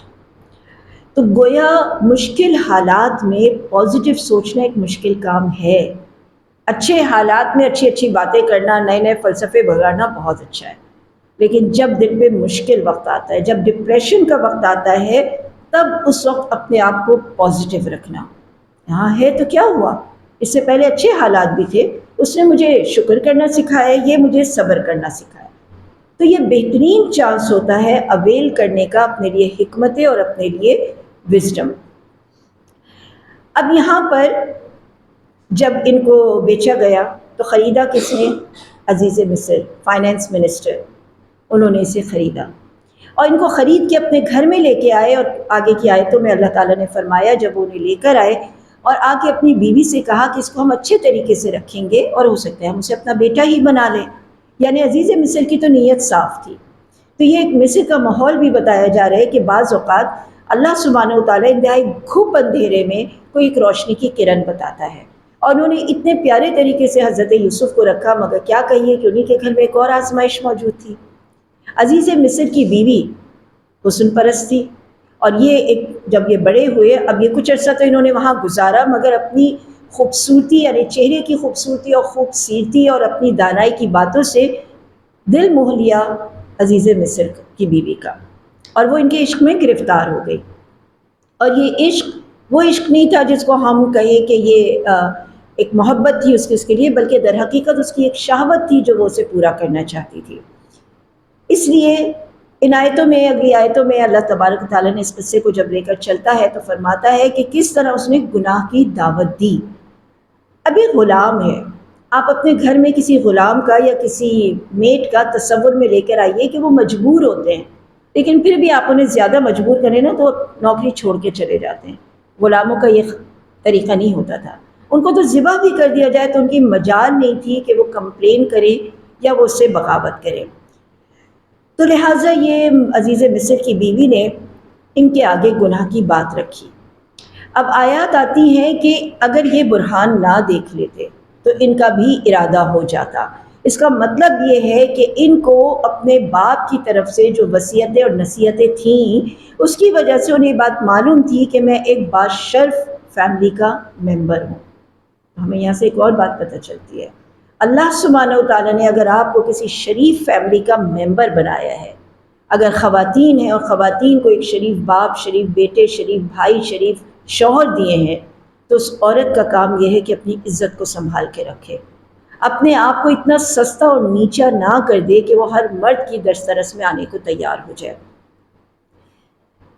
تو گویا مشکل حالات میں پازیٹیو سوچنا ایک مشکل کام ہے۔ اچھے حالات میں اچھی اچھی باتیں کرنا، نئے نئے فلسفے بگاڑنا بہت اچھا ہے، لیکن جب دل پہ مشکل وقت آتا ہے، جب ڈپریشن کا وقت آتا ہے، تب اس وقت اپنے آپ کو پازیٹیو رکھنا۔ یہاں ہے تو کیا ہوا، اس سے پہلے اچھے حالات بھی تھے، اس نے مجھے شکر کرنا سکھایا، یہ مجھے صبر کرنا سکھایا۔ تو یہ بہترین چانس ہوتا ہے اویل کرنے کا اپنے لیے حکمتیں اور اپنے لیے وزڈم۔ اب یہاں پر جب ان کو بیچا گیا تو خریدا کس نے؟ عزیز مصر، فائنانس منسٹر، انہوں نے اسے خریدا اور ان کو خرید کے اپنے گھر میں لے کے آئے۔ اور آگے کی آیتوں میں اللہ تعالیٰ نے فرمایا جب انہیں لے کر آئے اور آ کے اپنی بیوی سے کہا کہ اس کو ہم اچھے طریقے سے رکھیں گے اور ہو سکتا ہے ہم اسے اپنا بیٹا ہی بنا لیں، یعنی عزیز مصر کی تو نیت صاف تھی۔ تو یہ ایک مصر کا ماحول بھی بتایا جا رہا ہے کہ بعض اوقات اللہ سبحانہ وتعالیٰ انتہائی گھپ اندھیرے میں کوئی ایک روشنی کی کرن بتاتا ہے، اور انہوں نے اتنے پیارے طریقے سے حضرت یوسف کو رکھا، مگر کیا کہیے کہ انہی کے گھر میں ایک اور آزمائش موجود تھی۔ عزیز مصر کی بیوی حسن پرست تھی، اور یہ ایک جب یہ بڑے ہوئے، اب یہ کچھ عرصہ تو انہوں نے وہاں گزارا، مگر اپنی خوبصورتی یعنی چہرے کی خوبصورتی اور خوبصورتی اور اپنی دانائی کی باتوں سے دل موہ لیا عزیز مصر کی بیوی کا، اور وہ ان کے عشق میں گرفتار ہو گئی۔ اور یہ عشق وہ عشق نہیں تھا جس کو ہم کہیں کہ یہ ایک محبت تھی اس کے لیے، بلکہ در حقیقت اس کی ایک شہوت تھی جو وہ اسے پورا کرنا چاہتی تھی۔ اس لیے ان آیتوں میں، اگلی آیتوں میں اللہ تبارک و تعالیٰ نے اس قصے کو جب لے کر چلتا ہے تو فرماتا ہے کہ کس طرح اس نے گناہ کی دعوت دی۔ ابھی غلام ہے، آپ اپنے گھر میں کسی غلام کا یا کسی میٹ کا تصور میں لے کر آئیے کہ وہ مجبور ہوتے ہیں، لیکن پھر بھی آپ انہیں زیادہ مجبور کریں نا تو نوکری چھوڑ کے چلے جاتے ہیں۔ غلاموں کا یہ طریقہ نہیں ہوتا تھا، ان کو تو ذبح بھی کر دیا جائے تو ان کی مجال نہیں تھی کہ وہ کمپلین کریں یا وہ اس سے بغاوت کریں۔ تو لہٰذا یہ عزیز مصر کی بیوی نے ان کے آگے گناہ کی بات رکھی۔ اب آیات آتی ہیں کہ اگر یہ برہان نہ دیکھ لیتے تو ان کا بھی ارادہ ہو جاتا اس کا مطلب یہ ہے کہ ان کو اپنے باپ کی طرف سے جو وصیتیں اور نصیحتیں تھیں اس کی وجہ سے انہیں یہ بات معلوم تھی کہ میں ایک باشرف فیملی کا ممبر ہوں۔ ہمیں یہاں سے ایک اور بات پتہ چلتی ہے، اللہ سبحانہ و تعالیٰ نے اگر آپ کو کسی شریف فیملی کا ممبر بنایا ہے، اگر خواتین ہیں اور خواتین کو ایک شریف باپ، شریف بیٹے، شریف بھائی، شریف شوہر دیے ہیں، تو اس عورت کا کام یہ ہے کہ اپنی عزت کو سنبھال کے رکھے، اپنے آپ کو اتنا سستا اور نیچا نہ کر دے کہ وہ ہر مرد کی دسترس میں آنے کو تیار ہو جائے۔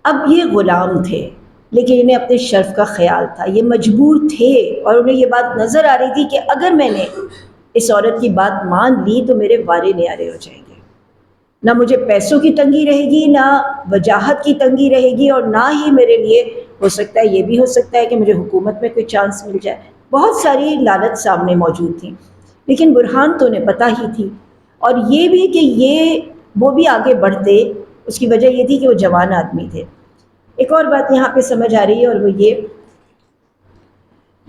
اب یہ غلام تھے لیکن انہیں اپنے شرف کا خیال تھا، یہ مجبور تھے اور انہیں یہ بات نظر آ رہی تھی کہ اگر میں نے اس عورت کی بات مان لی تو میرے وارے نیارے ہو جائیں گے، نہ مجھے پیسوں کی تنگی رہے گی، نہ وجاہت کی تنگی رہے گی، اور نہ ہی میرے لیے ہو سکتا ہے، یہ بھی ہو سکتا ہے کہ مجھے حکومت میں کوئی چانس مل جائے۔ بہت ساری لالچ سامنے موجود تھیں، لیکن برہان تو انہیں پتہ ہی تھی، اور یہ بھی کہ وہ بھی آگے بڑھتے، اس کی وجہ یہ تھی کہ وہ جوان آدمی تھے۔ ایک اور بات یہاں پہ سمجھ آ رہی ہے، اور وہ یہ،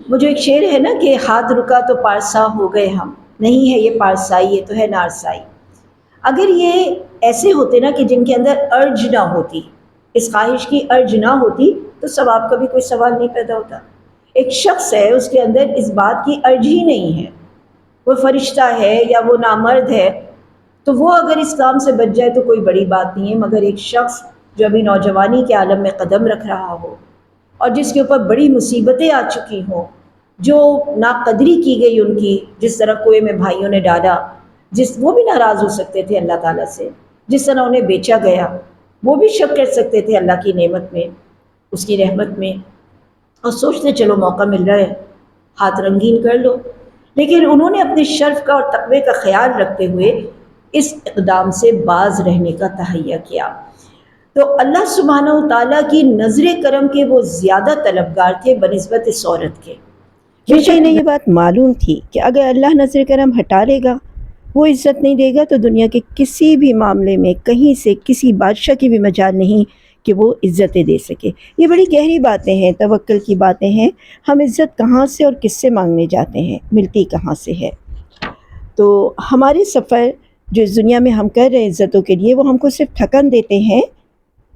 وہ جو ایک شعر ہے نا کہ ہاتھ رکا تو پارسا ہو گئے ہم، نہیں ہے یہ پارسائی، یہ تو ہے نارسائی۔ اگر یہ ایسے ہوتے نا کہ جن کے اندر ارج نہ ہوتی، اس خواہش کی ارج نہ ہوتی، تو ثواب کا بھی کوئی سوال نہیں پیدا ہوتا۔ ایک شخص ہے اس کے اندر اس بات کی ارج ہی نہیں ہے، وہ فرشتہ ہے یا وہ نامرد ہے، تو وہ اگر اس کام سے بچ جائے تو کوئی بڑی بات نہیں ہے، مگر ایک شخص جو ابھی نوجوانی کے عالم میں قدم رکھ رہا ہو اور جس کے اوپر بڑی مصیبتیں آ چکی ہوں، جو ناقدری کی گئی ان کی، جس طرح کنویں میں بھائیوں نے ڈالا، وہ بھی ناراض ہو سکتے تھے اللہ تعالیٰ سے، جس طرح انہیں بیچا گیا، وہ بھی شک کر سکتے تھے اللہ کی نعمت میں، اس کی رحمت میں، اور سوچتے چلو موقع مل رہا ہے ہاتھ رنگین کر لو، لیکن انہوں نے اپنے شرف کا اور تقوی کا خیال رکھتے ہوئے اس اقدام سے باز رہنے کا تہیہ کیا۔ تو اللہ سبحانہ و تعالیٰ کی نظر کرم کے وہ زیادہ طلبگار تھے بنسبت اس عورت کے، کیونکہ انہیں یہ بات معلوم تھی کہ اگر اللہ نظر کرم ہٹا لے گا، وہ عزت نہیں دے گا، تو دنیا کے کسی بھی معاملے میں کہیں سے کسی بادشاہ کی بھی مجال نہیں کہ وہ عزتیں دے سکے۔ یہ بڑی گہری باتیں ہیں، توکل کی باتیں ہیں۔ ہم عزت کہاں سے اور کس سے مانگنے جاتے ہیں، ملتی کہاں سے ہے؟ تو ہمارے سفر جو اس دنیا میں ہم کر رہے ہیں عزتوں کے لیے، وہ ہم کو صرف تھکن دیتے ہیں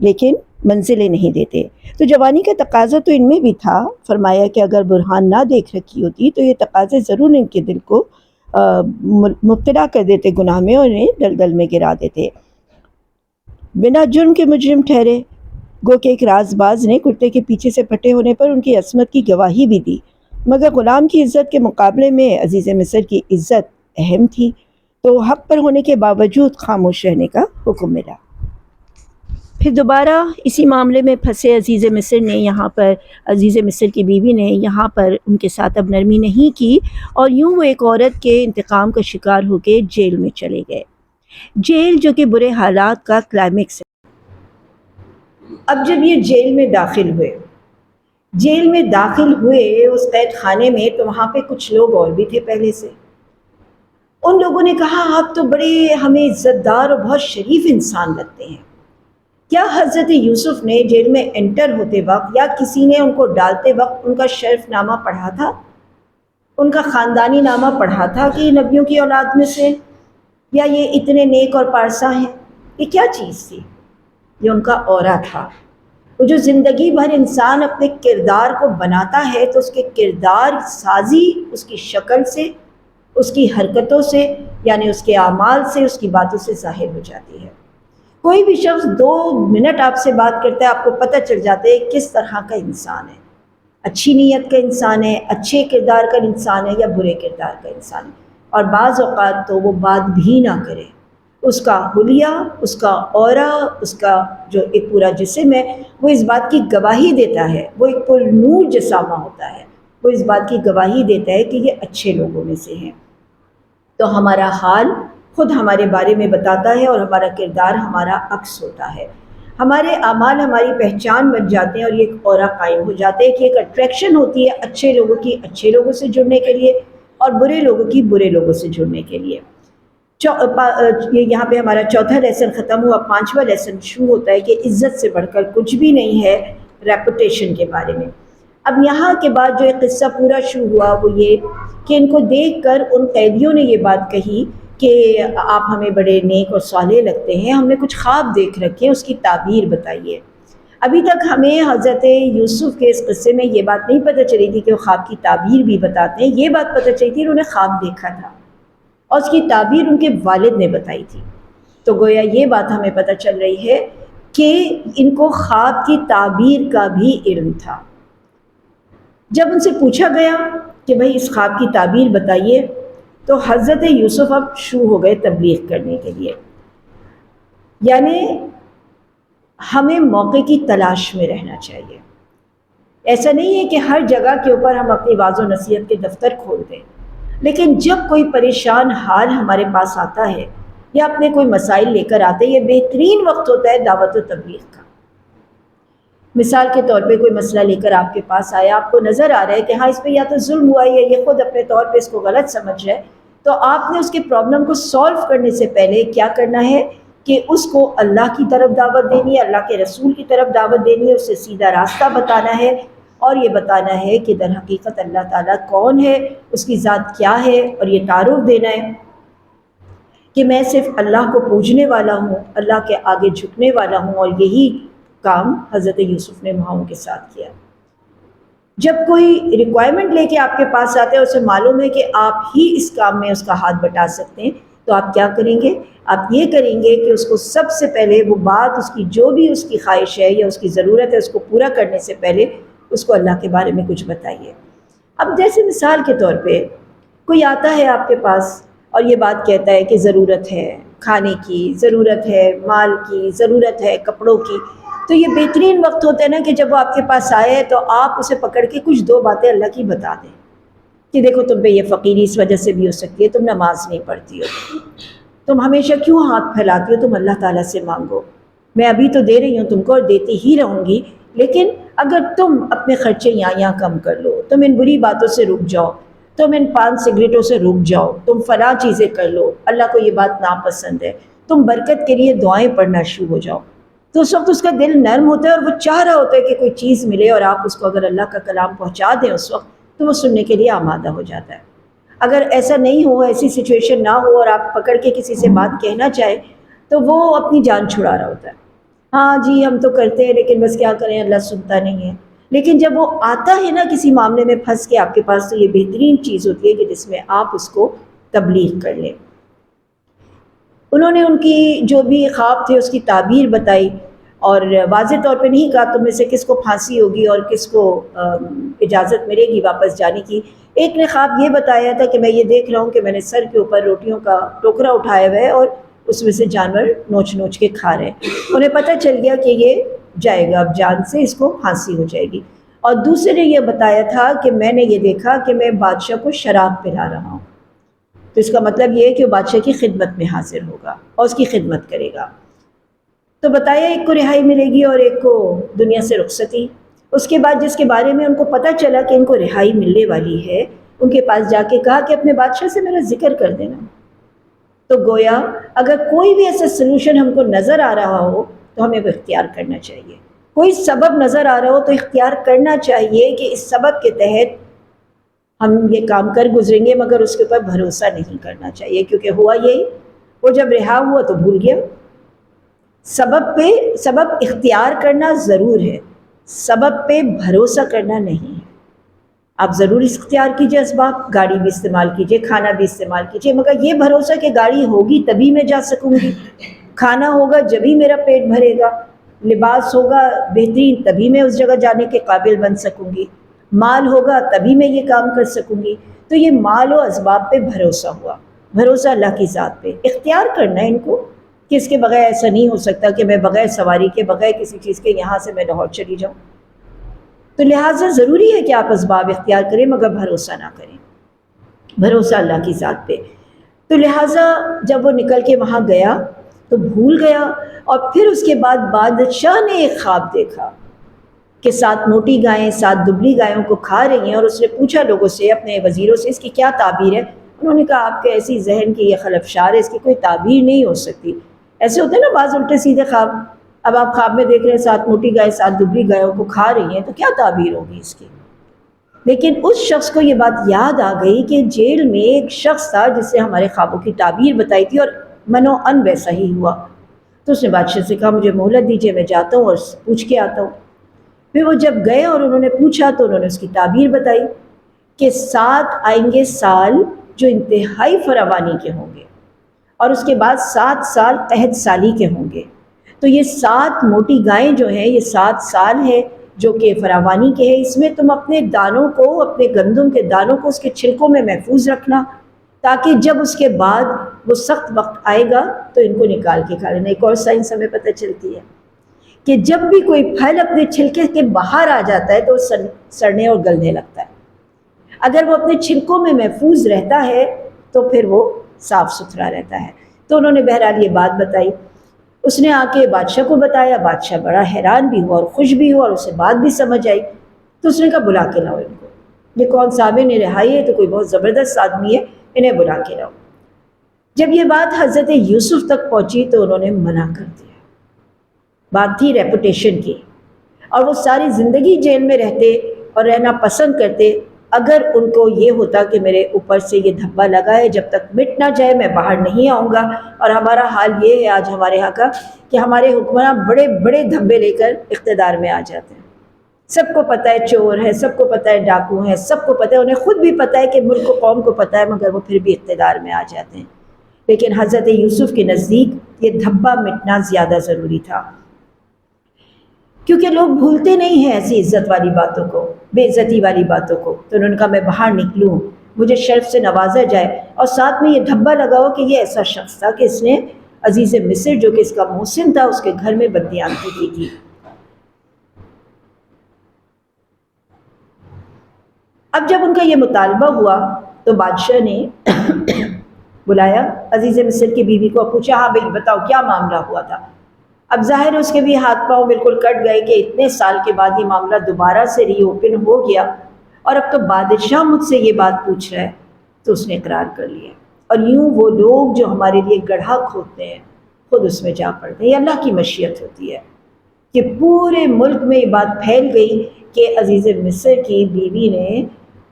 لیکن منزلیں نہیں دیتے۔ تو جوانی کا تقاضا تو ان میں بھی تھا، فرمایا کہ اگر برہان نہ دیکھ رکھی ہوتی تو یہ تقاضے ضرور ان کے دل کو مبتلا کر دیتے گناہ میں اور انہیں دلدل میں گرا دیتے۔ بنا جرم کے مجرم ٹھہرے، گو کہ ایک راز باز نے کرتے کے پیچھے سے پھٹے ہونے پر ان کی عصمت کی گواہی بھی دی، مگر غلام کی عزت کے مقابلے میں عزیز مصر کی عزت اہم تھی، تو حق پر ہونے کے باوجود خاموش رہنے کا حکم ملا۔ پھر دوبارہ اسی معاملے میں پھنسے عزیز مصر نے، یہاں پر عزیز مصر کی بیوی نے یہاں پر ان کے ساتھ اب نرمی نہیں کی، اور یوں وہ ایک عورت کے انتقام کا شکار ہو کے جیل میں چلے گئے۔ جیل جو کہ برے حالات کا کلائمیکس ہے۔ اب جب یہ جیل میں داخل ہوئے اس قید خانے میں، تو وہاں پہ کچھ لوگ اور بھی تھے پہلے سے۔ ان لوگوں نے کہا آپ تو بڑے ہمیں عزت دار اور بہت شریف انسان لگتے ہیں، کیا حضرت یوسف نے جیل میں انٹر ہوتے وقت یا کسی نے ان کو ڈالتے وقت ان کا شرف نامہ پڑھا تھا، ان کا خاندانی نامہ پڑھا تھا کہ یہ نبیوں کی اولاد میں سے، یا یہ اتنے نیک اور پارسا ہیں؟ یہ کیا چیز تھی؟ یہ ان کا اورا تھا۔ وہ جو زندگی بھر انسان اپنے کردار کو بناتا ہے تو اس کے کردار سازی اس کی شکل سے، اس کی حرکتوں سے، یعنی اس کے اعمال سے، اس کی باتوں سے ظاہر ہو جاتی ہے۔ کوئی بھی شخص 2 منٹ آپ سے بات کرتا ہے، آپ کو پتہ چل جاتا ہے کس طرح کا انسان ہے، اچھی نیت کا انسان ہے، اچھے کردار کا انسان ہے یا برے کردار کا انسان ہے۔ اور بعض اوقات تو وہ بات بھی نہ کرے، اس کا حلیہ، اس کا اورا، اس کا جو ایک پورا جسم ہے، وہ اس بات کی گواہی دیتا ہے، وہ ایک پر نور جسامہ ہوتا ہے، وہ اس بات کی گواہی دیتا ہے کہ یہ اچھے لوگوں میں سے ہیں۔ تو ہمارا حال خود ہمارے بارے میں بتاتا ہے اور ہمارا کردار ہمارا عکس ہوتا ہے۔ ہمارے اعمال ہماری پہچان بن جاتے ہیں اور یہ ایک اورا قائم ہو جاتے ہیں کہ ایک اٹریکشن ہوتی ہے اچھے لوگوں کی اچھے لوگوں سے جڑنے کے لیے اور برے لوگوں کی برے لوگوں سے جڑنے کے لیے۔ یہاں پہ ہمارا 4تھا لیسن ختم ہوا، 5واں لیسن شروع ہوتا ہے کہ عزت سے بڑھ کر کچھ بھی نہیں ہے ریپوٹیشن کے بارے میں۔ اب یہاں کے بعد جو ایک قصہ پورا شروع ہوا وہ یہ کہ ان کو دیکھ کر ان قیدیوں نے یہ بات کہی کہ آپ ہمیں بڑے نیک اور صالح لگتے ہیں، ہم نے کچھ خواب دیکھ رکھے ہیں، اس کی تعبیر بتائیے۔ ابھی تک ہمیں حضرت یوسف کے اس قصے میں یہ بات نہیں پتہ چلی تھی کہ وہ خواب کی تعبیر بھی بتاتے ہیں، یہ بات پتہ چلی تھی انہوں نے خواب دیکھا تھا اور اس کی تعبیر ان کے والد نے بتائی تھی۔ تو گویا یہ بات ہمیں پتہ چل رہی ہے کہ ان کو خواب کی تعبیر کا بھی علم تھا۔ جب ان سے پوچھا گیا کہ بھئی اس خواب کی تعبیر بتائیے، تو حضرت یوسف اب شروع ہو گئے تبلیغ کرنے کے لیے، یعنی ہمیں موقع کی تلاش میں رہنا چاہیے۔ ایسا نہیں ہے کہ ہر جگہ کے اوپر ہم اپنی واعظ و نصیحت کے دفتر کھول دیں، لیکن جب کوئی پریشان حال ہمارے پاس آتا ہے یا اپنے کوئی مسائل لے کر آتے ہیں، یہ بہترین وقت ہوتا ہے دعوت و تبلیغ کا۔ مثال کے طور پہ کوئی مسئلہ لے کر آپ کے پاس آیا، آپ کو نظر آ رہا ہے کہ ہاں اس پہ یا تو ظلم ہوا ہے یا یہ خود اپنے طور پہ اس کو غلط سمجھ رہا ہے، تو آپ نے اس کے پرابلم کو سولو کرنے سے پہلے کیا کرنا ہے کہ اس کو اللہ کی طرف دعوت دینی ہے، اللہ کے رسول کی طرف دعوت دینی ہے، اسے سیدھا راستہ بتانا ہے اور یہ بتانا ہے کہ در حقیقت اللہ تعالیٰ کون ہے، اس کی ذات کیا ہے، اور یہ تعارف دینا ہے کہ میں صرف اللہ کو پوجنے والا ہوں، اللہ کے آگے جھکنے والا ہوں، اور یہی کام حضرت یوسف نے وہاں ان کے ساتھ کیا۔ جب کوئی ریکوائرمنٹ لے کے آپ کے پاس آتا ہے، اسے معلوم ہے کہ آپ ہی اس کام میں اس کا ہاتھ بٹا سکتے ہیں، تو آپ کیا کریں گے؟ آپ یہ کریں گے کہ اس کو سب سے پہلے وہ بات، اس کی جو بھی اس کی خواہش ہے یا اس کی ضرورت ہے، اس کو پورا کرنے سے پہلے اس کو اللہ کے بارے میں کچھ بتائیے۔ اب جیسے مثال کے طور پہ کوئی آتا ہے آپ کے پاس اور یہ بات کہتا ہے کہ ضرورت ہے کھانے کی، ضرورت ہے مال کی، ضرورت ہے کپڑوں کی، تو یہ بہترین وقت ہوتا ہے نا کہ جب وہ آپ کے پاس آئے تو آپ اسے پکڑ کے کچھ دو باتیں اللہ کی بتا دیں کہ دیکھو تم پہ یہ فقیری اس وجہ سے بھی ہو سکتی ہے، تم نماز نہیں پڑھتی ہو، تم ہمیشہ کیوں ہاتھ پھیلاتی ہو، تم اللہ تعالیٰ سے مانگو، میں ابھی تو دے رہی ہوں تم کو اور دیتی ہی رہوں گی، لیکن اگر تم اپنے خرچے یہاں کم کر لو، تم ان بری باتوں سے رک جاؤ، تم ان پان سگریٹوں سے رک جاؤ، تم فلاں چیزیں کر لو، اللہ کو یہ بات ناپسند ہے، تم برکت کے لیے دعائیں پڑھنا شروع ہو جاؤ، تو اس وقت اس کا دل نرم ہوتا ہے اور وہ چاہ رہا ہوتا ہے کہ کوئی چیز ملے، اور آپ اس کو اگر اللہ کا کلام پہنچا دیں اس وقت تو وہ سننے کے لیے آمادہ ہو جاتا ہے۔ اگر ایسا نہیں ہو، ایسی سچویشن نہ ہو اور آپ پکڑ کے کسی سے بات کہنا چاہیں تو وہ اپنی جان چھڑا رہا ہوتا ہے، ہاں جی ہم تو کرتے ہیں لیکن بس کیا کریں، اللہ سنتا نہیں ہے۔ لیکن جب وہ آتا ہے نا کسی معاملے میں پھنس کے آپ کے پاس، تو یہ بہترین چیز ہوتی ہے کہ جس میں آپ اس کو تبلیغ کر لیں۔ انہوں نے ان کی جو بھی خواب تھے اس کی تعبیر بتائی، اور واضح طور پہ نہیں کہا تم میں سے کس کو پھانسی ہوگی اور کس کو اجازت ملے گی واپس جانے کی۔ ایک نے خواب یہ بتایا تھا کہ میں یہ دیکھ رہا ہوں کہ میں نے سر کے اوپر روٹیوں کا ٹوکرا اٹھایا ہوا ہے اور اس میں سے جانور نوچ نوچ کے کھا رہے ہیں، انہیں پتہ چل گیا کہ یہ جائے گا اب جان سے، اس کو پھانسی ہو جائے گی۔ اور دوسرے نے یہ بتایا تھا کہ میں نے یہ دیکھا کہ میں بادشاہ کو شراب پلا رہا ہوں، تو اس کا مطلب یہ ہے کہ وہ بادشاہ کی خدمت میں حاضر ہوگا اور اس کی خدمت کرے گا۔ تو بتایا ایک کو رہائی ملے گی اور ایک کو دنیا سے رخصتی۔ اس کے بعد جس کے بارے میں ان کو پتہ چلا کہ ان کو رہائی ملنے والی ہے، ان کے پاس جا کے کہا کہ اپنے بادشاہ سے میرا ذکر کر دینا۔ تو گویا اگر کوئی بھی ایسا سلوشن ہم کو نظر آ رہا ہو تو ہمیں وہ اختیار کرنا چاہیے، کوئی سبب نظر آ رہا ہو تو اختیار کرنا چاہیے کہ اس سبب کے تحت ہم یہ کام کر گزریں گے، مگر اس کے اوپر بھروسہ نہیں کرنا چاہیے، کیونکہ ہوا یہی، وہ جب رہا ہوا تو بھول گیا۔ سبب اختیار کرنا ضرور ہے، سبب پہ بھروسہ کرنا نہیں ہے۔ آپ ضرور اختیار کیجئے اسباب، گاڑی بھی استعمال کیجئے، کھانا بھی استعمال کیجئے، مگر یہ بھروسہ کہ گاڑی ہوگی تبھی میں جا سکوں گی، کھانا ہوگا جبھی میرا پیٹ بھرے گا، لباس ہوگا بہترین تبھی میں اس جگہ جانے کے قابل بن سکوں گی، مال ہوگا تبھی میں یہ کام کر سکوں گی۔ تو یہ مال و اسباب پہ بھروسہ ہوا، بھروسہ اللہ کی ذات پہ۔ اختیار کرنا ہے ان کو کہ اس کے بغیر ایسا نہیں ہو سکتا کہ میں بغیر سواری کے، بغیر کسی چیز کے یہاں سے میں لاہور چلی جاؤں۔ تو لہٰذا ضروری ہے کہ آپ اسباب اختیار کریں مگر بھروسہ نہ کریں، بھروسہ اللہ کی ذات پہ۔ تو لہٰذا جب وہ نکل کے وہاں گیا تو بھول گیا، اور پھر اس کے بعد بادشاہ نے ایک خواب دیکھا کہ 7 موٹی گائیں 7 دبلی گایوں کو کھا رہی ہیں، اور اس نے پوچھا لوگوں سے، اپنے وزیروں سے، اس کی کیا تعبیر ہے؟ انہوں نے کہا آپ کے ایسی ذہن کی یہ خلفشار ہے، اس کی کوئی تعبیر نہیں ہو سکتی۔ ایسے ہوتے ہیں نا بعض الٹے سیدھے خواب، اب آپ خواب میں دیکھ رہے ہیں 7 موٹی گائیں 7 دبلی گایوں کو کھا رہی ہیں، تو کیا تعبیر ہوگی اس کی؟ لیکن اس شخص کو یہ بات یاد آ گئی کہ جیل میں ایک شخص تھا جس نے ہمارے خوابوں کی تعبیر بتائی تھی، اور منو ان ویسا ہی ہوا۔ تو اس نے بادشاہ سے کہا مجھے مہلت دیجیے، میں جاتا ہوں اور پوچھ کے آتا ہوں۔ پھر وہ جب گئے اور انہوں نے پوچھا تو انہوں نے اس کی تعبیر بتائی کہ 7 آئیں گے سال جو انتہائی فراوانی کے ہوں گے، اور اس کے بعد 7 سال قحط سالی کے ہوں گے۔ تو یہ 7 موٹی گائیں جو ہیں، یہ 7 سال ہے جو کہ فراوانی کے ہیں، اس میں تم اپنے دانوں کو، اپنے گندم کے دانوں کو اس کے چھلکوں میں محفوظ رکھنا، تاکہ جب اس کے بعد وہ سخت وقت آئے گا تو ان کو نکال کے کھا لینا۔ ایک اور سائنس ہمیں پتہ چلتی ہے کہ جب بھی کوئی پھل اپنے چھلکے کے باہر آ جاتا ہے تو سڑنے اور گلنے لگتا ہے، اگر وہ اپنے چھلکوں میں محفوظ رہتا ہے تو پھر وہ صاف ستھرا رہتا ہے۔ تو انہوں نے بہرحال یہ بات بتائی، اس نے آ کے بادشاہ کو بتایا، بادشاہ بڑا حیران بھی ہوا اور خوش بھی ہوا، اور اسے بات بھی سمجھ آئی۔ تو اس نے کہا بلا کے لاؤ ان کو، یہ کون صاحب رہائی ہے، تو کوئی بہت زبردست آدمی ہے، انہیں بلا کے لاؤ۔ جب یہ بات حضرت یوسف تک پہنچی تو انہوں نے منع کر دیا۔ بات تھی ریپوٹیشن کی، اور وہ ساری زندگی جیل میں رہتے اور رہنا پسند کرتے اگر ان کو یہ ہوتا کہ میرے اوپر سے یہ دھبا لگا ہے، جب تک مٹ نہ جائے میں باہر نہیں آؤں گا۔ اور ہمارا حال یہ ہے آج ہمارے ہاں کا کہ ہمارے حکمراں بڑے بڑے دھبے لے کر اقتدار میں آ جاتے ہیں۔ سب کو پتہ ہے چور ہے، سب کو پتہ ہے ڈاکو ہیں، سب کو پتہ ہے، انہیں خود بھی پتہ ہے کہ ملک و قوم کو پتہ ہے، مگر وہ پھر بھی اقتدار میں آ جاتے ہیں۔ لیکن حضرت یوسف کے نزدیک یہ دھبا مٹنا زیادہ ضروری تھا، کیونکہ لوگ بھولتے نہیں ہیں ایسی عزت والی باتوں کو، بے عزتی والی باتوں کو۔ تو انہوں نے کہا میں باہر نکلوں، مجھے شرف سے نوازا جائے، اور ساتھ میں یہ دھبا لگاؤ کہ یہ ایسا شخص تھا کہ اس نے عزیز مصر جو کہ اس کا محسن تھا، اس کے گھر میں بددیانتی کی تھی۔ اب جب ان کا یہ مطالبہ ہوا تو بادشاہ نے بلایا عزیز مصر کی بیوی کو، پوچھا ہاں بھائی بتاؤ کیا معاملہ ہوا تھا۔ اب ظاہر ہے اس کے بھی ہاتھ پاؤں بالکل کٹ گئے کہ اتنے سال کے بعد یہ معاملہ دوبارہ سے ری اوپن ہو گیا، اور اب تو بادشاہ مجھ سے یہ بات پوچھ رہا ہے۔ تو اس نے اقرار کر لیا، اور یوں وہ لوگ جو ہمارے لیے گڑھا کھودتے ہیں خود اس میں جا پڑتے ہیں۔ یہ اللہ کی مشیت ہوتی ہے کہ پورے ملک میں یہ بات پھیل گئی کہ عزیز مصر کی بیوی نے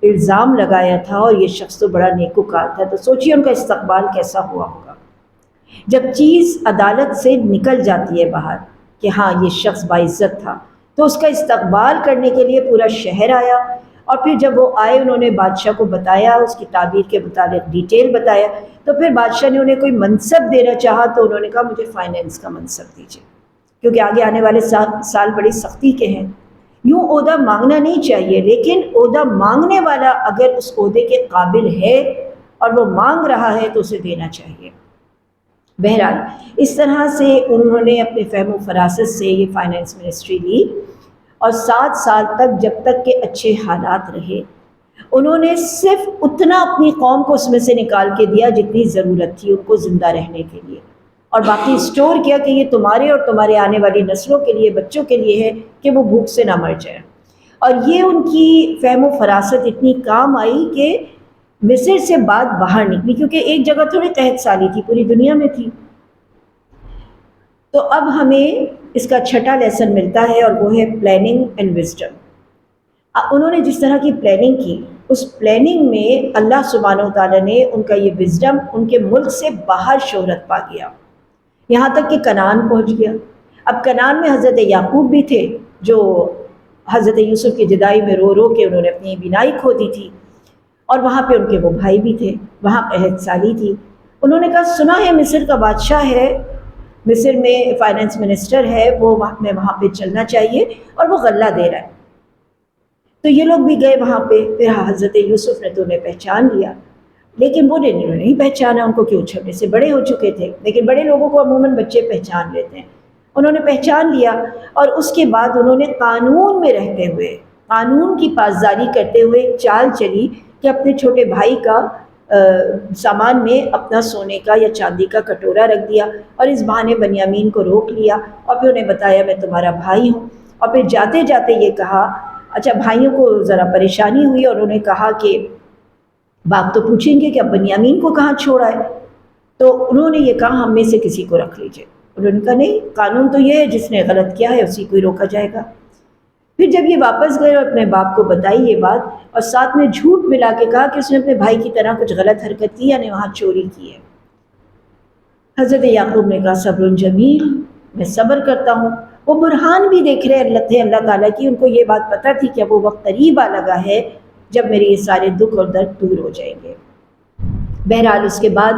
الزام لگایا تھا، اور یہ شخص تو بڑا نیکوکار تھا۔ تو سوچیے ان کا استقبال کیسا ہوا ہوگا جب چیز عدالت سے نکل جاتی ہے باہر کہ ہاں یہ شخص باعزت تھا۔ تو اس کا استقبال کرنے کے لیے پورا شہر آیا، اور پھر جب وہ آئے انہوں نے بادشاہ کو بتایا، اس کی تعبیر کے مطابق ڈیٹیل بتایا۔ تو پھر بادشاہ نے انہیں کوئی منصب دینا چاہا تو انہوں نے کہا مجھے فائنینس کا منصب دیجیے، کیونکہ آگے آنے والے سال بڑی سختی کے ہیں۔ یوں عہدہ مانگنا نہیں چاہیے، لیکن عہدہ مانگنے والا اگر اس عہدے کے قابل ہے اور وہ مانگ رہا ہے تو اسے دینا چاہیے۔ بہرحال اس طرح سے انہوں نے اپنے فہم و فراست سے یہ فائنینس منسٹری لی، اور 7 سال تک جب تک کہ اچھے حالات رہے انہوں نے صرف اتنا اپنی قوم کو اس میں سے نکال کے دیا جتنی ضرورت تھی ان کو زندہ رہنے کے لیے، اور باقی اسٹور کیا کہ یہ تمہارے اور تمہارے آنے والی نسلوں کے لیے، بچوں کے لیے ہے کہ وہ بھوک سے نہ مر جائیں۔ اور یہ ان کی فہم و فراست اتنی کام آئی کہ مصر سے بات باہر نکلی، کیونکہ ایک جگہ تھوڑی قحط سالی تھی، پوری دنیا میں تھی۔ تو اب ہمیں اس کا چھٹا لیسن ملتا ہے، اور وہ ہے پلاننگ اینڈ وزڈم۔ انہوں نے جس طرح کی پلاننگ کی، اس پلاننگ میں اللہ سبحانہ وتعالیٰ نے ان کا یہ وزڈم ان کے ملک سے باہر شہرت پا گیا، یہاں تک کہ کنعان پہنچ گیا۔ اب کنعان میں حضرت یعقوب بھی تھے جو حضرت یوسف کی جدائی میں رو رو کے انہوں نے اپنی بینائی کھو دی تھی، اور وہاں پہ ان کے وہ بھائی بھی تھے، وہاں قحط سالی تھی۔ انہوں نے کہا سنا ہے مصر کا بادشاہ ہے، مصر میں فائنینس منسٹر ہے، وہ میں وہاں پہ چلنا چاہیے، اور وہ غلہ دے رہا ہے۔ تو یہ لوگ بھی گئے وہاں پہ، پھر حضرت یوسف نے تو انہیں پہچان لیا، لیکن وہ نہیں پہچانا ان کو، کیوں چھوٹے سے بڑے ہو چکے تھے، لیکن بڑے لوگوں کو عموماً بچے پہچان لیتے ہیں۔ انہوں نے پہچان لیا، اور اس کے بعد انہوں نے قانون میں رہتے ہوئے، قانون کی پاسداری کرتے ہوئے ایک چال چلی کہ اپنے چھوٹے بھائی کا سامان میں اپنا سونے کا یا چاندی کا کٹورا رکھ دیا، اور اس بہانے بنیامین کو روک لیا، اور پھر انہیں بتایا میں تمہارا بھائی ہوں۔ اور پھر جاتے جاتے یہ کہا، اچھا بھائیوں کو ذرا پریشانی ہوئی، اور انہوں نے کہا کہ باپ تو پوچھیں گے کہ اب بنیامین کو کہاں چھوڑا ہے، تو انہوں نے یہ کہا ہم میں سے کسی کو رکھ لیجئے۔ انہوں نے کہا نہیں، قانون تو یہ ہے جس نے غلط کیا ہے اسی کو ہی روکا جائے گا۔ پھر جب یہ واپس گئے اور اپنے باپ کو بتائی یہ بات، اور ساتھ میں جھوٹ ملا کے کہا کہ اس نے اپنے بھائی کی طرح کچھ غلط حرکت کی، یعنی وہاں چوری کی ہے، حضرت یعقوب نے کہا صبر جمیل، میں صبر کرتا ہوں۔ وہ برہان بھی دیکھ رہے اللہ تعالیٰ کی، ان کو یہ بات پتہ تھی کہ اب وہ وقت قریب آ لگا ہے جب میرے یہ سارے دکھ اور درد دور ہو جائیں گے۔ بہرحال اس کے بعد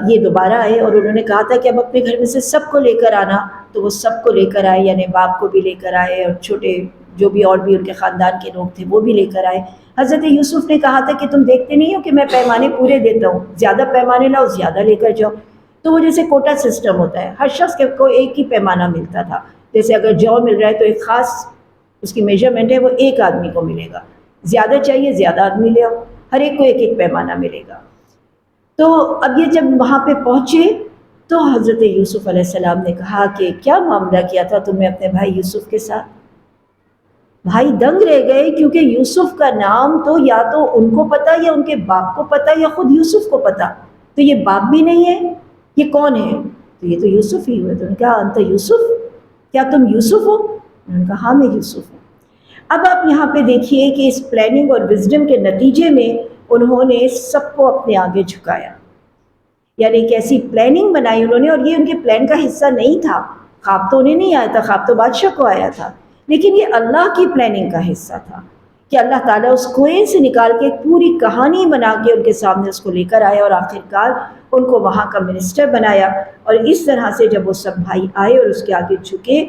یہ دوبارہ آئے اور انہوں نے کہا تھا کہ اب اپنے گھر میں سے سب کو لے کر آنا، تو وہ سب کو لے کر آئے، یعنی باپ کو بھی لے کر آئے اور چھوٹے جو بھی اور بھی ان کے خاندان کے لوگ تھے وہ بھی لے کر آئے۔ حضرت یوسف نے کہا تھا کہ تم دیکھتے نہیں ہو کہ میں پیمانے پورے دیتا ہوں، زیادہ پیمانے لاؤ زیادہ لے کر جاؤ۔ تو وہ جیسے کوٹا سسٹم ہوتا ہے، ہر شخص کو ایک ہی پیمانہ ملتا تھا، جیسے اگر جو مل رہا ہے تو ایک خاص اس کی میجرمنٹ ہے، وہ ایک آدمی کو ملے گا، زیادہ چاہیے زیادہ آدمی لے آؤ، ہر ایک کو ایک ایک پیمانہ ملے گا۔ تو اب یہ جب وہاں پہ پہنچے تو حضرت یوسف علیہ السلام نے کہا کہ کیا معاملہ کیا تھا تم نے اپنے بھائی یوسف کے ساتھ؟ بھائی دنگ رہ گئے، کیونکہ یوسف کا نام تو یا تو ان کو پتا یا ان کے باپ کو پتا یا خود یوسف کو پتا، تو یہ باپ بھی نہیں ہے، یہ کون ہے؟ تو یہ تو یوسف ہی ہوئے۔ تو انہوں نے کہا انت یوسف، کیا تم یوسف ہو؟ انہوں نے کہا ہاں میں یوسف ہوں۔ اب آپ یہاں پہ دیکھیے کہ اس پلاننگ اور وزڈم کے نتیجے میں انہوں نے سب کو اپنے آگے جھکایا، یعنی ایک ایسی پلاننگ بنائی انہوں نے، اور یہ ان کے پلان کا حصہ نہیں تھا، خواب تو انہیں نہیں آیا تھا، خواب تو بادشاہ کو آیا تھا، لیکن یہ اللہ کی پلاننگ کا حصہ تھا کہ اللہ تعالیٰ اس کنویں سے نکال کے ایک پوری کہانی بنا کے ان کے سامنے اس کو لے کر آیا، اور آخرکار ان کو وہاں کا منسٹر بنایا۔ اور اس طرح سے جب وہ سب بھائی آئے اور اس کے آگے جھکے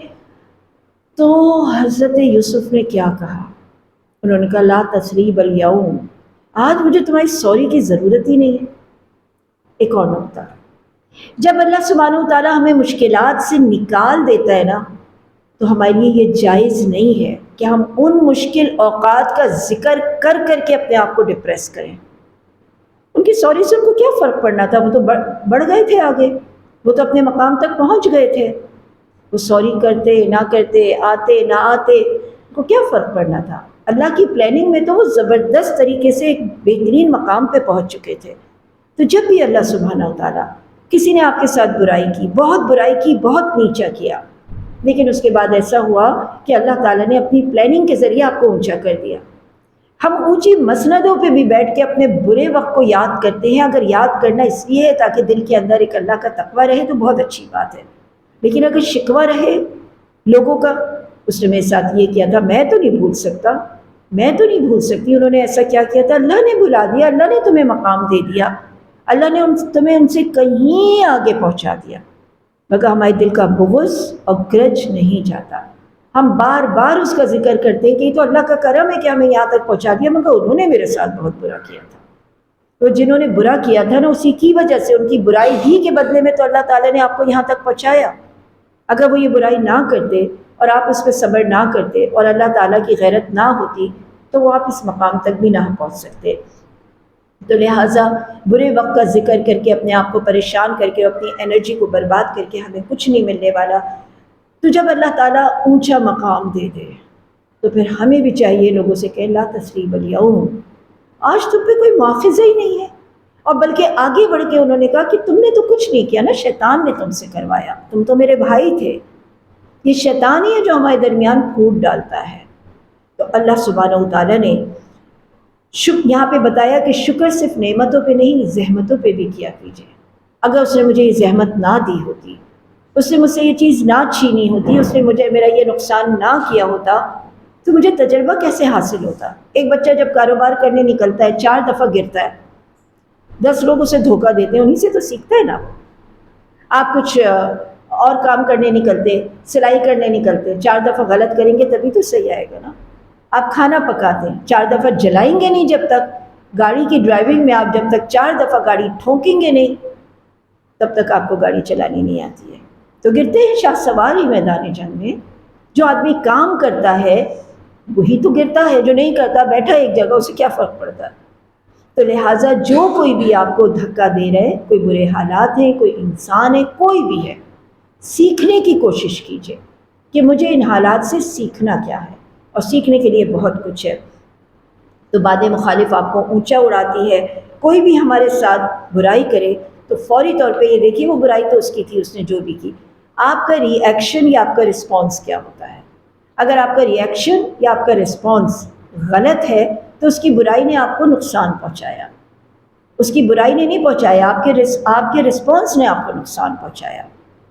تو حضرت یوسف نے کیا کہا؟ انہوں نے کہا لا تثریب الیوم، آج مجھے تمہاری سوری کی ضرورت ہی نہیں ہے۔ ایک اور نقطہ، جب اللہ سبحانہ و تعالیٰ ہمیں مشکلات سے نکال دیتا ہے نا، تو ہمارے لیے یہ جائز نہیں ہے کہ ہم ان مشکل اوقات کا ذکر کر کر کے اپنے آپ کو ڈپریس کریں۔ ان کی سوری سے ان کو کیا فرق پڑنا تھا؟ وہ تو بڑھ گئے تھے آگے، وہ تو اپنے مقام تک پہنچ گئے تھے، وہ سوری کرتے نہ کرتے، آتے نہ آتے، ان کو کیا فرق پڑنا تھا؟ اللہ کی پلاننگ میں تو وہ زبردست طریقے سے ایک بہترین مقام پہ پہنچ چکے تھے۔ تو جب بھی اللہ سبحانہ و تعالیٰ کسی نے آپ کے ساتھ برائی کی، بہت برائی کی، بہت نیچا کیا، لیکن اس کے بعد ایسا ہوا کہ اللہ تعالیٰ نے اپنی پلاننگ کے ذریعے آپ کو اونچا کر دیا۔ ہم اونچی مسندوں پہ بھی بیٹھ کے اپنے برے وقت کو یاد کرتے ہیں، اگر یاد کرنا اس لیے ہے تاکہ دل کے اندر ایک اللہ کا تقویٰ رہے تو بہت اچھی بات ہے، لیکن اگر شکوہ رہے لوگوں کا، اس نے میرے ساتھ یہ کیا تھا، میں تو نہیں بھول سکتا، میں تو نہیں بھول سکتی، انہوں نے ایسا کیا کیا تھا، اللہ نے بلا دیا، اللہ نے تمہیں مقام دے دیا، اللہ نے تمہیں ان سے کہیں آگے پہنچا دیا، مگر ہمارے دل کا بغض اور گرج نہیں جاتا۔ ہم بار بار اس کا ذکر کرتے ہیں کہ یہ تو اللہ کا کرم ہے کہ ہمیں یہاں تک پہنچا دیا، مگر انہوں نے میرے ساتھ بہت برا کیا تھا۔ تو جنہوں نے برا کیا تھا نا، اسی کی وجہ سے، ان کی برائی ہی کے بدلے میں تو اللہ تعالیٰ نے آپ کو یہاں تک پہنچایا۔ اگر وہ یہ برائی نہ کرتے اور آپ اس پہ صبر نہ کرتے اور اللہ تعالیٰ کی غیرت نہ ہوتی تو وہ آپ اس مقام تک بھی نہ پہنچ سکتے۔ تو لہٰذا برے وقت کا ذکر کر کے اپنے آپ کو پریشان کر کے اپنی انرجی کو برباد کر کے ہمیں کچھ نہیں ملنے والا۔ تو جب اللہ تعالیٰ اونچا مقام دے دے تو پھر ہمیں بھی چاہیے لوگوں سے کہ لا تثریب الیوم، آج تم پہ کوئی مواخذہ ہی نہیں ہے۔ اور بلکہ آگے بڑھ کے انہوں نے کہا کہ تم نے تو کچھ نہیں کیا نا، شیطان نے تم سے کروایا، تم تو میرے بھائی تھے، یہ شیطان ہی ہے جو ہمارے درمیان پھوٹ ڈالتا ہے۔ تو اللہ سبحانہ و تعالیٰ نے یہاں پہ بتایا کہ شکر صرف نعمتوں پہ نہیں، زحمتوں پہ بھی کیا کیجیے۔ اگر اس نے مجھے یہ زحمت نہ دی ہوتی، اس نے مجھ سے یہ چیز نہ چھینی ہوتی، اس نے مجھے میرا یہ نقصان نہ کیا ہوتا تو مجھے تجربہ کیسے حاصل ہوتا؟ ایک بچہ جب کاروبار کرنے نکلتا ہے 4 دفعہ گرتا ہے، 10 لوگ اسے دھوکہ دیتے ہیں، انہیں سے تو سیکھتا ہے نا۔ آپ کچھ اور کام کرنے نکلتے، سلائی کرنے نکلتے، 4 دفعہ غلط کریں گے تبھی تو صحیح آئے گا نا۔ آپ کھانا پکاتے ہیں، 4 دفعہ جلائیں گے نہیں جب تک، گاڑی کی ڈرائیونگ میں آپ جب تک 4 دفعہ گاڑی ٹھونکیں گے نہیں تب تک آپ کو گاڑی چلانی نہیں آتی ہے۔ تو گرتے ہیں شاہ سوار ہی میدان جنگ میں۔ جو آدمی کام کرتا ہے وہی تو گرتا ہے، جو نہیں کرتا بیٹھا ایک جگہ، اسے کیا فرق پڑتا ہے؟ تو لہٰذا جو کوئی بھی آپ کو دھکا دے رہے، کوئی برے حالات ہیں، کوئی انسان ہے، کوئی بھی ہے، سیکھنے کی کوشش کیجیے کہ مجھے ان حالات سے سیکھنا کیا ہے، اور سیکھنے کے لیے بہت کچھ ہے۔ تو باد مخالف آپ کو اونچا اڑاتی ہے، کوئی بھی ہمارے ساتھ برائی کرے تو فوری طور پہ یہ دیکھیے وہ برائی تو اس کی تھی، اس نے جو بھی کی، آپ کا ری ایکشن یا آپ کا رسپانس کیا ہوتا ہے۔ اگر آپ کا ریئیکشن یا آپ کا رسپانس غلط ہے تو اس کی برائی نے آپ کو نقصان پہنچایا، اس کی برائی نے نہیں پہنچایا، آپ کے رسپانس نے آپ کو نقصان پہنچایا۔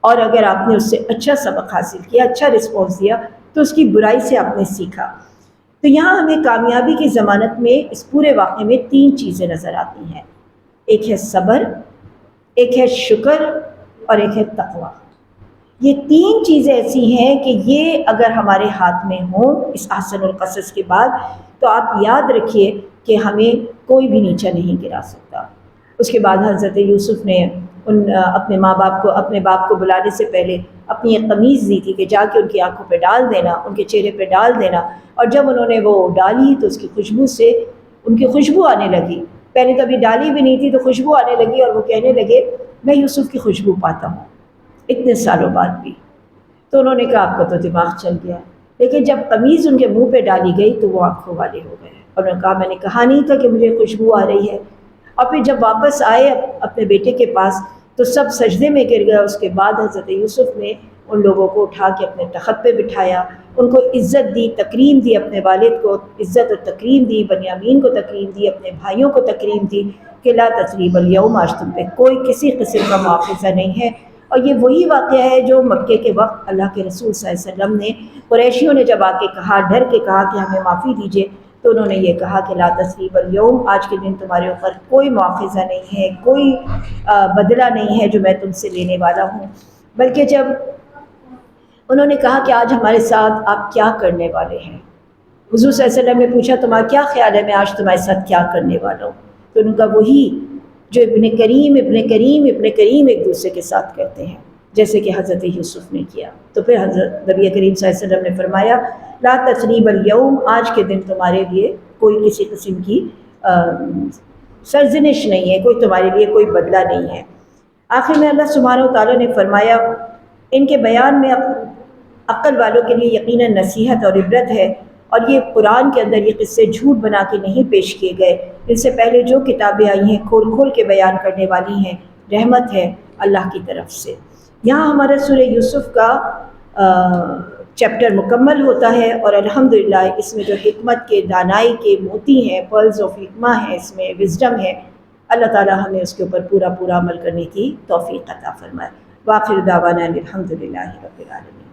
اور اگر آپ نے اس سے اچھا سبق حاصل کیا، اچھا رسپانس دیا، تو اس کی برائی سے آپ نے سیکھا۔ تو یہاں ہمیں کامیابی کی ضمانت میں اس پورے واقعے میں 3 چیزیں نظر آتی ہیں، ایک ہے صبر، ایک ہے شکر، اور ایک ہے تقویٰ۔ یہ 3 چیزیں ایسی ہیں کہ یہ اگر ہمارے ہاتھ میں ہوں اس احسن القصص کے بعد، تو آپ یاد رکھیے کہ ہمیں کوئی بھی نیچا نہیں گرا سکتا۔ اس کے بعد حضرت یوسف نے اپنے باپ کو بلانے سے پہلے اپنی ایک قمیض دی تھی کہ جا کے ان کی آنکھوں پہ ڈال دینا، ان کے چہرے پہ ڈال دینا، اور جب انہوں نے وہ ڈالی تو اس کی خوشبو سے ان کی خوشبو آنے لگی۔ پہلے کبھی ڈالی بھی نہیں تھی تو خوشبو آنے لگی، اور وہ کہنے لگے میں یوسف کی خوشبو پاتا ہوں اتنے سالوں بعد بھی۔ تو انہوں نے کہا آپ کا تو دماغ چل گیا، لیکن جب قمیض ان کے منہ پہ ڈالی گئی تو وہ آنکھوں والے ہو گئے، اور انہوں نے کہا میں نے کہا نہیں تھا کہ مجھے خوشبو آ رہی ہے۔ اور پھر جب واپس آئے اپنے بیٹے کے پاس تو سب سجدے میں گر گئے۔ اس کے بعد حضرت یوسف نے ان لوگوں کو اٹھا کے اپنے تخت پہ بٹھایا، ان کو عزت دی، تکریم دی، اپنے والد کو عزت اور تکریم دی، بنیامین کو تکریم دی، اپنے بھائیوں کو تکریم دی کہ لا تثریب اليوم، آج تم پہ کوئی کسی قسم کا مواخذہ نہیں ہے۔ اور یہ وہی واقعہ ہے جو مکے کے وقت اللہ کے رسول صلی اللہ علیہ وسلم نے، قریشیوں نے جب آ کے کہا، ڈر کے کہا کہ ہمیں معافی دیجیے، تو انہوں نے یہ کہا کہ لا تثریب اليوم، آج کے دن تمہارے اوپر کوئی مواخذہ نہیں ہے، کوئی بدلہ نہیں ہے جو میں تم سے لینے والا ہوں۔ بلکہ جب انہوں نے کہا کہ آج ہمارے ساتھ آپ کیا کرنے والے ہیں، حضور صلی اللہ علیہ وسلم نے پوچھا تمہارا کیا خیال ہے میں آج تمہارے ساتھ کیا کرنے والا ہوں، تو ان کا وہی جو ابن کریم ایک دوسرے کے ساتھ کرتے ہیں، جیسے کہ حضرت یوسف نے کیا۔ تو پھر حضرت نبی کریم صلی اللہ علیہ وسلم نے فرمایا لا تثریب اليوم، آج کے دن تمہارے لیے کوئی کسی قسم کی سرزنش نہیں ہے، کوئی تمہارے لیے کوئی بدلہ نہیں ہے۔ آخر میں اللہ سبحانہ و تعالیٰ نے فرمایا ان کے بیان میں عقل والوں کے لیے یقیناً نصیحت اور عبرت ہے، اور یہ قرآن کے اندر یہ قصے جھوٹ بنا کے نہیں پیش کیے گئے، ان سے پہلے جو کتابیں آئی ہیں کھول کھول کے بیان کرنے والی ہیں، رحمت ہے اللہ کی طرف سے۔ یہاں ہمارا سورہ یوسف کا چیپٹر مکمل ہوتا ہے، اور الحمدللہ اس میں جو حکمت کے، دانائی کے موتی ہیں، پرلز آف حکمہ ہیں، اس میں وزڈم ہے، اللہ تعالیٰ ہمیں اس کے اوپر پورا عمل کرنے کی توفیق عطا فرمائے۔ وآخر دعوانا الحمدللہ رب العالمین۔